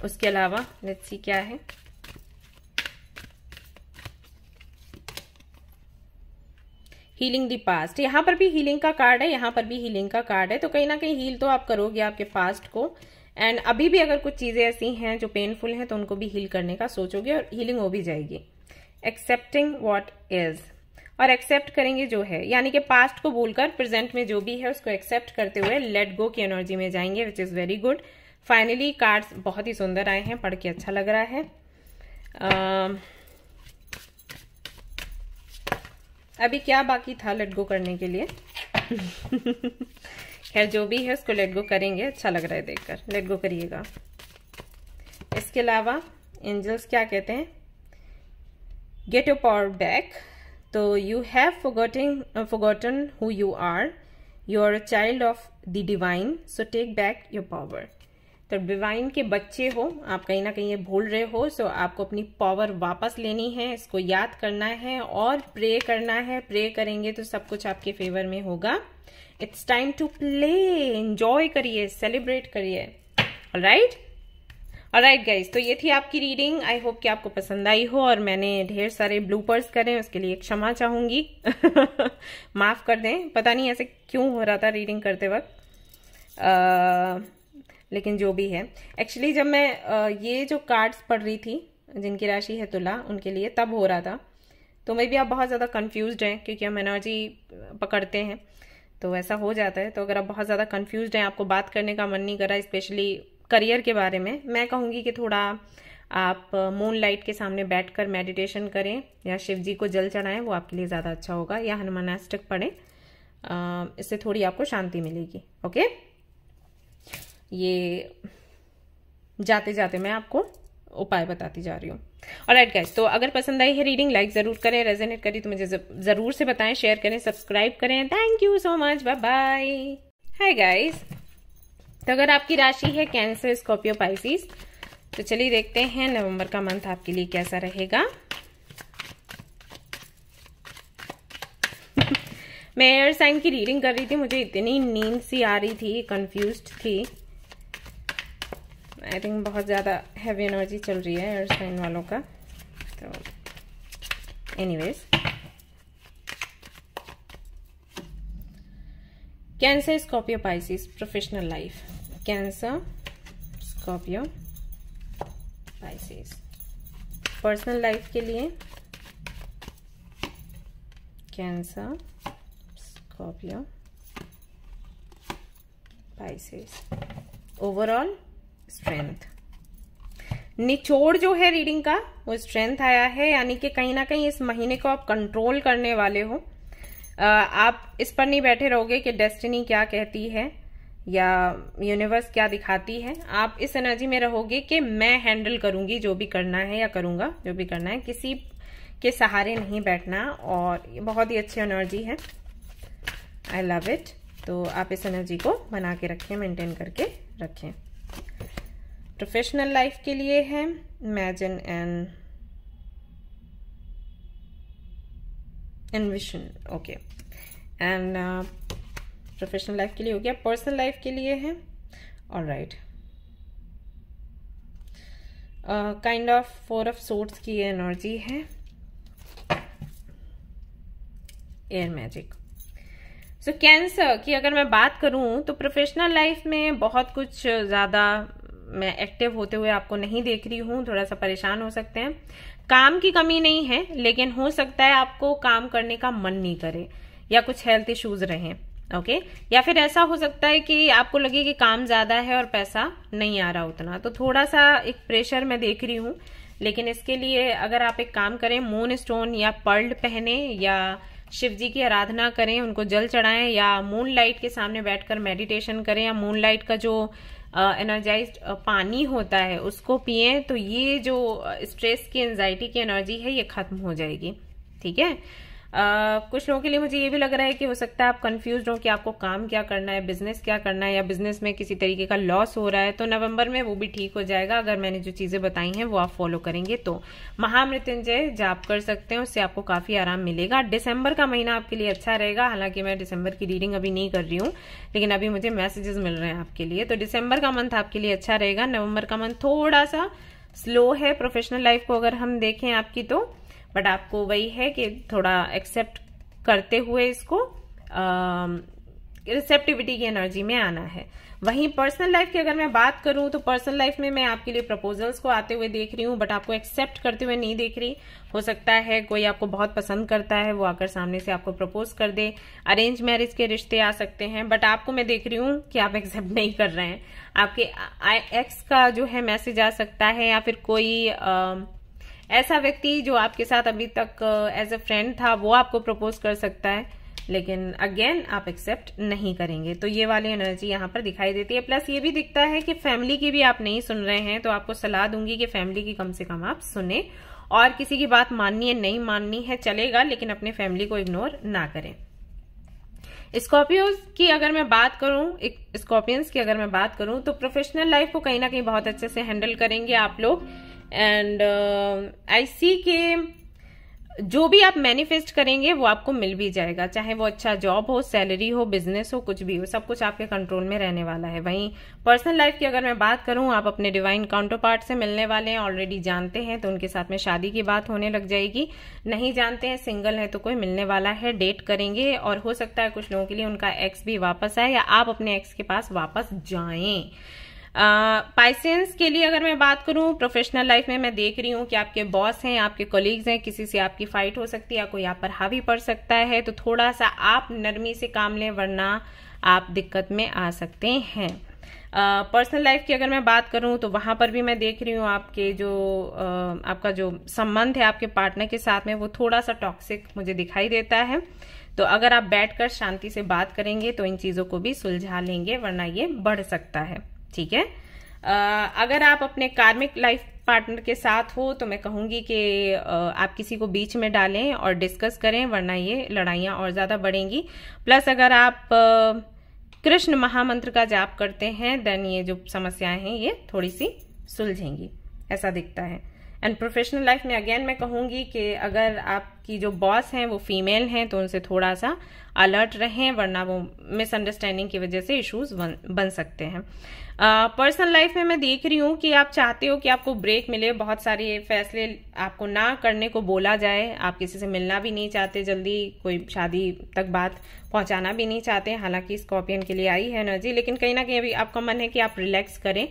उसके अलावा लेट्स सी क्या है। हीलिंग दी पास्ट, यहाँ पर भी हीलिंग का कार्ड है, यहाँ पर भी हीलिंग का कार्ड है। तो कहीं ना कहीं हील तो आप करोगे आपके पास्ट को, एंड अभी भी अगर कुछ चीजें ऐसी हैं जो पेनफुल हैं तो उनको भी हील करने का सोचोगे और हीलिंग हो भी जाएगी। एक्सेप्टिंग व्हाट इज, और एक्सेप्ट करेंगे जो है, यानी कि पास्ट को भूलकर प्रेजेंट में जो भी है उसको एक्सेप्ट करते हुए लेट गो की एनर्जी में जाएंगे, which is very good. Finally cards बहुत ही सुंदर आए हैं, पढ़ के अच्छा लग रहा है। अभी क्या बाकी था लेट गो करने के लिए। खैर जो भी है उसको लेट गो करेंगे, अच्छा लग रहा है देखकर, लेट गो करिएगा। इसके अलावा एंजल्स क्या कहते हैं, गेट योर पावर बैक। तो you have forgotten who you are, you are a child of the divine, so take back your power. तो डिवाइन के बच्चे हो, आप कहीं ना कहीं ये भूल रहे हो। सो आपको अपनी पावर वापस लेनी है, इसको याद करना है और प्रे करना है। प्रे करेंगे तो सब कुछ आपके फेवर में होगा। It's time to play, enjoy करिए, सेलिब्रेट करिए। ऑलराइट गाइज, तो ये थी आपकी रीडिंग। आई होप कि आपको पसंद आई हो और मैंने ढेर सारे ब्लूपर्स करे, उसके लिए क्षमा चाहूंगी। माफ कर दें, पता नहीं ऐसे क्यों हो रहा था रीडिंग करते वक्त, लेकिन जो भी है। एक्चुअली जब मैं ये जो कार्ड्स पढ़ रही थी, जिनकी राशि है तुला, उनके लिए तब हो रहा था। तो मे भी आप बहुत ज़्यादा कंफ्यूज्ड हैं, क्योंकि हम एनर्जी पकड़ते हैं तो ऐसा हो जाता है। तो अगर आप बहुत ज़्यादा कंफ्यूज्ड हैं, आपको बात करने का मन नहीं कर रहा, स्पेशली करियर के बारे में, मैं कहूँगी कि थोड़ा आप मून लाइट के सामने बैठकर मेडिटेशन करें या शिव जी को जल चढ़ाएं, वो आपके लिए ज़्यादा अच्छा होगा, या हनुमानाष्टक पढ़ें। इससे थोड़ी आपको शांति मिलेगी। ओके, ये जाते जाते मैं आपको उपाय बताती जा रही हूँ। ऑलराइट गाइस, तो अगर पसंद आई है रीडिंग, लाइक जरूर करें, रेजोनेट करी तो मुझे जरूर से बताएं, शेयर करें, सब्सक्राइब करें। Thank you so much, bye bye. Hi guys, तो अगर आपकी राशि है कैंसर, स्कॉर्पियो, पाइसिस, तो चलिए देखते हैं नवंबर का मंथ आपके लिए कैसा रहेगा। मैं एयर साइन की रीडिंग कर रही थी, मुझे इतनी नींद सी आ रही थी, कंफ्यूज्ड थी। आई थिंक बहुत ज़्यादा हैवी एनर्जी चल रही है एयर साइन वालों का। तो anyways, cancer, Scorpio, Pisces, professional life. Cancer, Scorpio, Pisces, personal life के लिए cancer, Scorpio, Pisces. Overall strength, निचोड़ जो है रीडिंग का वो स्ट्रेंथ आया है, यानी कि कहीं ना कहीं इस महीने को आप कंट्रोल करने वाले हो। आप इस पर नहीं बैठे रहोगे कि डेस्टिनी क्या कहती है या यूनिवर्स क्या दिखाती है। आप इस एनर्जी में रहोगे कि मैं हैंडल करूंगी जो भी करना है, या करूंगा जो भी करना है, किसी के सहारे नहीं बैठना। और ये बहुत ही अच्छी एनर्जी है, आई लव इट। तो आप इस एनर्जी को बना के रखें, मेंटेन करके रखें। प्रोफेशनल लाइफ के लिए है imagine and envision, okay. And professional life के लिए हो गया। पर्सनल लाइफ के लिए है alright, kind of 4 of swords की एनर्जी है, एयर मैजिक। सो कैंसर की अगर मैं बात करूं तो प्रोफेशनल लाइफ में बहुत कुछ ज्यादा मैं एक्टिव होते हुए आपको नहीं देख रही हूँ, थोड़ा सा परेशान हो सकते हैं। काम की कमी नहीं है, लेकिन हो सकता है आपको काम करने का मन नहीं करे, या कुछ हेल्थ इश्यूज रहें, ओके। या फिर ऐसा हो सकता है कि आपको लगे कि काम ज्यादा है और पैसा नहीं आ रहा उतना, तो थोड़ा सा एक प्रेशर मैं देख रही हूँ। लेकिन इसके लिए अगर आप एक काम करें, मून स्टोन या पर्ल पहने, या शिव जी की आराधना करें, उनको जल चढ़ाएं, या मून लाइट के सामने बैठकर मेडिटेशन करें, या मून लाइट का जो एनर्जाइज्ड पानी होता है उसको पिए, तो ये जो स्ट्रेस की, एंजाइटी की एनर्जी है ये खत्म हो जाएगी। ठीक है। कुछ लोगों के लिए मुझे ये भी लग रहा है कि हो सकता है आप कंफ्यूज हो कि आपको काम क्या करना है, बिजनेस क्या करना है, या बिजनेस में किसी तरीके का लॉस हो रहा है, तो नवंबर में वो भी ठीक हो जाएगा अगर मैंने जो चीजें बताई हैं वो आप फॉलो करेंगे तो। महामृत्युंजय जाप कर सकते हैं, उससे आपको काफी आराम मिलेगा। दिसंबर का महीना आपके लिए अच्छा रहेगा, हालांकि मैं दिसंबर की रीडिंग अभी नहीं कर रही हूँ, लेकिन अभी मुझे मैसेजेस मिल रहे हैं आपके लिए, तो दिसंबर का मंथ आपके लिए अच्छा रहेगा। नवंबर का मंथ थोड़ा सा स्लो है प्रोफेशनल लाइफ को अगर हम देखें आपकी तो, बट आपको वही है कि थोड़ा एक्सेप्ट करते हुए इसको रिसेप्टिविटी की एनर्जी में आना है। वहीं पर्सनल लाइफ की अगर मैं बात करूं तो पर्सनल लाइफ में मैं आपके लिए प्रपोजल्स को आते हुए देख रही हूं, बट आपको एक्सेप्ट करते हुए नहीं देख रही। हो सकता है कोई आपको बहुत पसंद करता है, वो आकर सामने से आपको प्रपोज कर दे, अरेंज मैरिज के रिश्ते आ सकते हैं, बट आपको मैं देख रही हूं कि आप एक्सेप्ट नहीं कर रहे हैं। आपके एक्स का जो है मैसेज आ सकता है, या फिर कोई ऐसा व्यक्ति जो आपके साथ अभी तक एज अ फ्रेंड था वो आपको प्रपोज कर सकता है, लेकिन अगेन आप एक्सेप्ट नहीं करेंगे। तो ये वाली एनर्जी यहाँ पर दिखाई देती है। प्लस ये भी दिखता है कि फैमिली की भी आप नहीं सुन रहे हैं, तो आपको सलाह दूंगी कि फैमिली की कम से कम आप सुने, और किसी की बात माननी है नहीं माननी है चलेगा, लेकिन अपने फैमिली को इग्नोर ना करें। स्कॉर्पियोज की अगर मैं बात करूं, स्कॉर्पियंस की अगर मैं बात करूं, तो प्रोफेशनल लाइफ को कहीं ना कहीं बहुत अच्छे से हैंडल करेंगे आप लोग। एंड आई सी के जो भी आप मैनिफेस्ट करेंगे वो आपको मिल भी जाएगा, चाहे वो अच्छा जॉब हो, सैलरी हो, बिजनेस हो, कुछ भी हो, सब कुछ आपके कंट्रोल में रहने वाला है। वहीं पर्सनल लाइफ की अगर मैं बात करूं, आप अपने डिवाइन काउंटर पार्ट से मिलने वाले हैं, ऑलरेडी जानते हैं तो उनके साथ में शादी की बात होने लग जाएगी। नहीं जानते हैं, सिंगल है तो कोई मिलने वाला है, डेट करेंगे, और हो सकता है कुछ लोगों के लिए उनका एक्स भी वापस आए या आप अपने एक्स के पास वापस जाएं। पाइसेंस के लिए अगर मैं बात करूं, प्रोफेशनल लाइफ में मैं देख रही हूं कि आपके बॉस हैं, आपके कोलीग्स हैं, किसी से आपकी फाइट हो सकती है या कोई आप पर हावी पड़ सकता है, तो थोड़ा सा आप नरमी से काम लें वरना आप दिक्कत में आ सकते हैं। पर्सनल लाइफ की अगर मैं बात करूं तो वहां पर भी मैं देख रही हूं आपके जो आपका जो संबंध है आपके पार्टनर के साथ में वो थोड़ा सा टॉक्सिक मुझे दिखाई देता है। तो अगर आप बैठकर शांति से बात करेंगे तो इन चीजों को भी सुलझा लेंगे, वरना ये बढ़ सकता है। ठीक है। अगर आप अपने कार्मिक लाइफ पार्टनर के साथ हो तो मैं कहूंगी कि आप किसी को बीच में डालें और डिस्कस करें, वरना ये लड़ाइयां और ज्यादा बढ़ेंगी। प्लस अगर आप कृष्ण महामंत्र का जाप करते हैं देन ये जो समस्याएं हैं ये थोड़ी सी सुलझेंगी, ऐसा दिखता है। एंड प्रोफेशनल लाइफ में अगेन मैं कहूंगी कि अगर आपकी जो बॉस हैं वो फीमेल हैं तो उनसे थोड़ा सा अलर्ट रहें, वरना वो मिसअंडरस्टैंडिंग की वजह से इश्यूज बन सकते हैं। पर्सनल लाइफ में मैं देख रही हूँ कि आप चाहते हो कि आपको ब्रेक मिले, बहुत सारे फैसले आपको ना करने को बोला जाए, आप किसी से मिलना भी नहीं चाहते जल्दी, कोई शादी तक बात पहुंचाना भी नहीं चाहते। हालांकि स्कॉर्पियन के लिए आई है एनर्जी, लेकिन कहीं ना कहीं अभी आपका मन है कि आप रिलैक्स करें,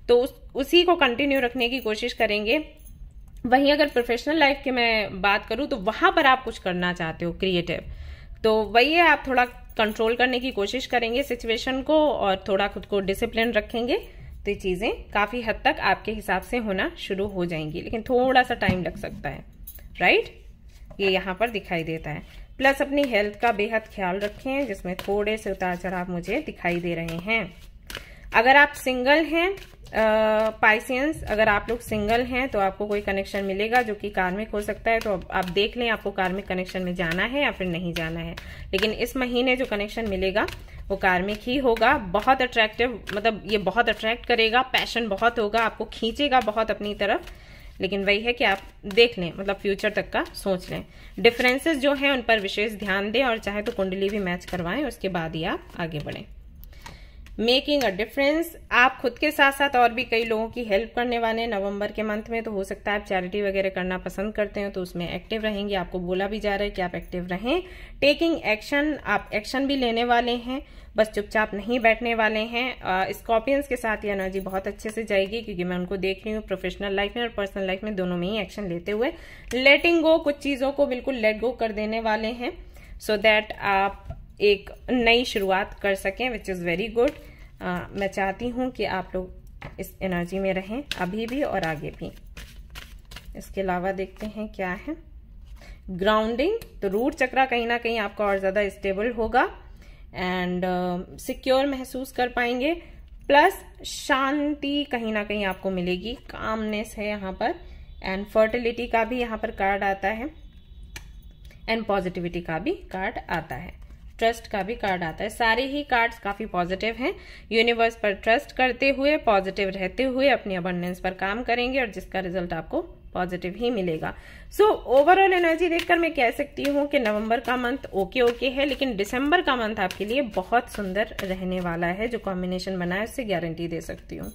तो उसी को कंटिन्यू रखने की कोशिश करेंगे। वहीं अगर प्रोफेशनल लाइफ की मैं बात करूं तो वहां पर आप कुछ करना चाहते हो क्रिएटिव, तो वही है, आप थोड़ा कंट्रोल करने की कोशिश करेंगे सिचुएशन को और थोड़ा खुद को डिसिप्लिन रखेंगे तो ये चीजें काफी हद तक आपके हिसाब से होना शुरू हो जाएंगी, लेकिन थोड़ा सा टाइम लग सकता है। राइट, ये यहाँ पर दिखाई देता है। प्लस अपनी हेल्थ का बेहद ख्याल रखें, जिसमें थोड़े से उतार चढ़ाव मुझे दिखाई दे रहे हैं। अगर आप सिंगल हैं पाइसेंस, अगर आप लोग सिंगल हैं तो आपको कोई कनेक्शन मिलेगा जो कि कार्मिक हो सकता है, तो आप देख लें आपको कार्मिक कनेक्शन में जाना है या फिर नहीं जाना है। लेकिन इस महीने जो कनेक्शन मिलेगा वो कार्मिक ही होगा। बहुत अट्रैक्टिव, मतलब ये बहुत अट्रैक्ट करेगा, पैशन बहुत होगा, आपको खींचेगा बहुत अपनी तरफ। लेकिन वही है कि आप देख लें, मतलब फ्यूचर तक का सोच लें, डिफरेंसेस जो हैं उन पर विशेष ध्यान दें, और चाहे तो कुंडली भी मैच करवाएं, उसके बाद ही आप आगे बढ़ें। मेकिंग अ डिफरेंस, आप खुद के साथ साथ और भी कई लोगों की हेल्प करने वाले हैं नवंबर के मंथ में, तो हो सकता है आप चैरिटी वगैरह करना पसंद करते हैं तो उसमें एक्टिव रहेंगे। आपको बोला भी जा रहा है कि आप एक्टिव रहें। टेकिंग एक्शन, आप एक्शन भी लेने वाले हैं, बस चुपचाप नहीं बैठने वाले हैं। स्कॉर्पियंस के साथ ये एनर्जी बहुत अच्छे से जाएगी, क्योंकि मैं उनको देख रही हूँ प्रोफेशनल लाइफ में और पर्सनल लाइफ में दोनों में ही एक्शन लेते हुए। लेटिंग गो, कुछ चीजों को बिल्कुल लेट गो कर देने वाले हैं, सो दैट आप एक नई शुरुआत कर सकें, विच इज वेरी गुड। मैं चाहती हूं कि आप लोग इस एनर्जी में रहें अभी भी और आगे भी। इसके अलावा देखते हैं क्या है। ग्राउंडिंग, तो रूट चक्रा कहीं ना कहीं आपका और ज्यादा स्टेबल होगा एंड सिक्योर महसूस कर पाएंगे। प्लस शांति कहीं ना कहीं आपको मिलेगी, कामनेस है यहाँ पर, एंड फर्टिलिटी का भी यहाँ पर कार्ड आता है, एंड पॉजिटिविटी का भी कार्ड आता है, ट्रस्ट का भी कार्ड आता है। सारे ही कार्ड्स काफी पॉजिटिव हैं। यूनिवर्स पर ट्रस्ट करते हुए, पॉजिटिव रहते हुए अपनी अबंडेंस पर काम करेंगे और जिसका रिजल्ट आपको पॉजिटिव ही मिलेगा। सो ओवरऑल एनर्जी देखकर मैं कह सकती हूँ कि नवंबर का मंथ ओके है, लेकिन दिसंबर का मंथ आपके लिए बहुत सुंदर रहने वाला है। जो कॉम्बिनेशन बना है उससे गारंटी दे सकती हूँ।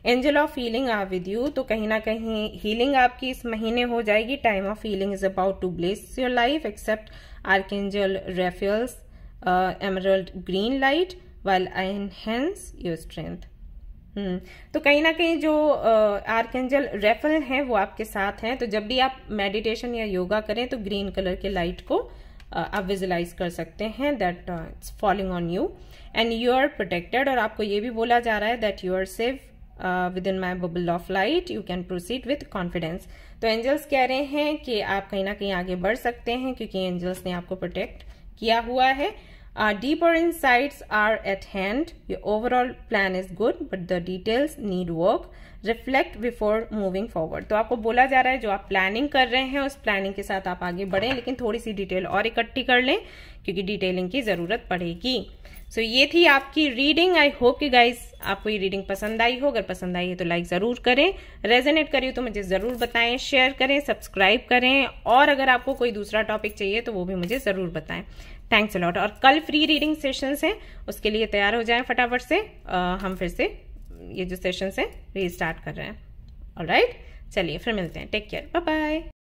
Angel of healing are with you, तो कहीं ना कहीं हीलिंग आपकी इस महीने हो जाएगी। Time of healing is about to bless your life, accept archangel Raphael's emerald green light while I enhance your strength। तो कहीं ना कहीं जो आर्कएंजल रेफेल हैं वो आपके साथ हैं, तो जब भी आप मेडिटेशन या योगा करें तो ग्रीन कलर के लाइट को आप विजुलाइज कर सकते हैं, that it's falling on you and you are protected. और आपको ये भी बोला जा रहा है that you are safe within my bubble of light, you can proceed with confidence. तो एंजल्स कह रहे हैं कि आप कहीं ना कहीं आगे बढ़ सकते हैं, क्योंकि एंजल्स ने आपको प्रोटेक्ट किया हुआ है। deeper insights are at hand. Your overall plan is good, but the details need work. Reflect before moving forward. तो आपको बोला जा रहा है जो आप प्लानिंग कर रहे हैं उस प्लानिंग के साथ आप आगे बढ़ें, लेकिन थोड़ी सी डिटेल और इकट्ठी कर लें क्योंकि डिटेलिंग की जरूरत पड़ेगी। सो ये थी आपकी रीडिंग। आई होप कि गाइस आपको ये रीडिंग पसंद आई हो। अगर पसंद आई है तो लाइक जरूर करें, रेजोनेट करिए तो मुझे जरूर बताएं, शेयर करें, सब्सक्राइब करें, और अगर आपको कोई दूसरा टॉपिक चाहिए तो वो भी मुझे जरूर बताएं। Thanks a lot. और कल फ्री रीडिंग सेशंस हैं, उसके लिए तैयार हो जाएं फटाफट से। हम फिर से ये जो सेशंस हैं रीस्टार्ट कर रहे हैं। ऑलराइट, चलिए फिर मिलते हैं। Take care, bye bye.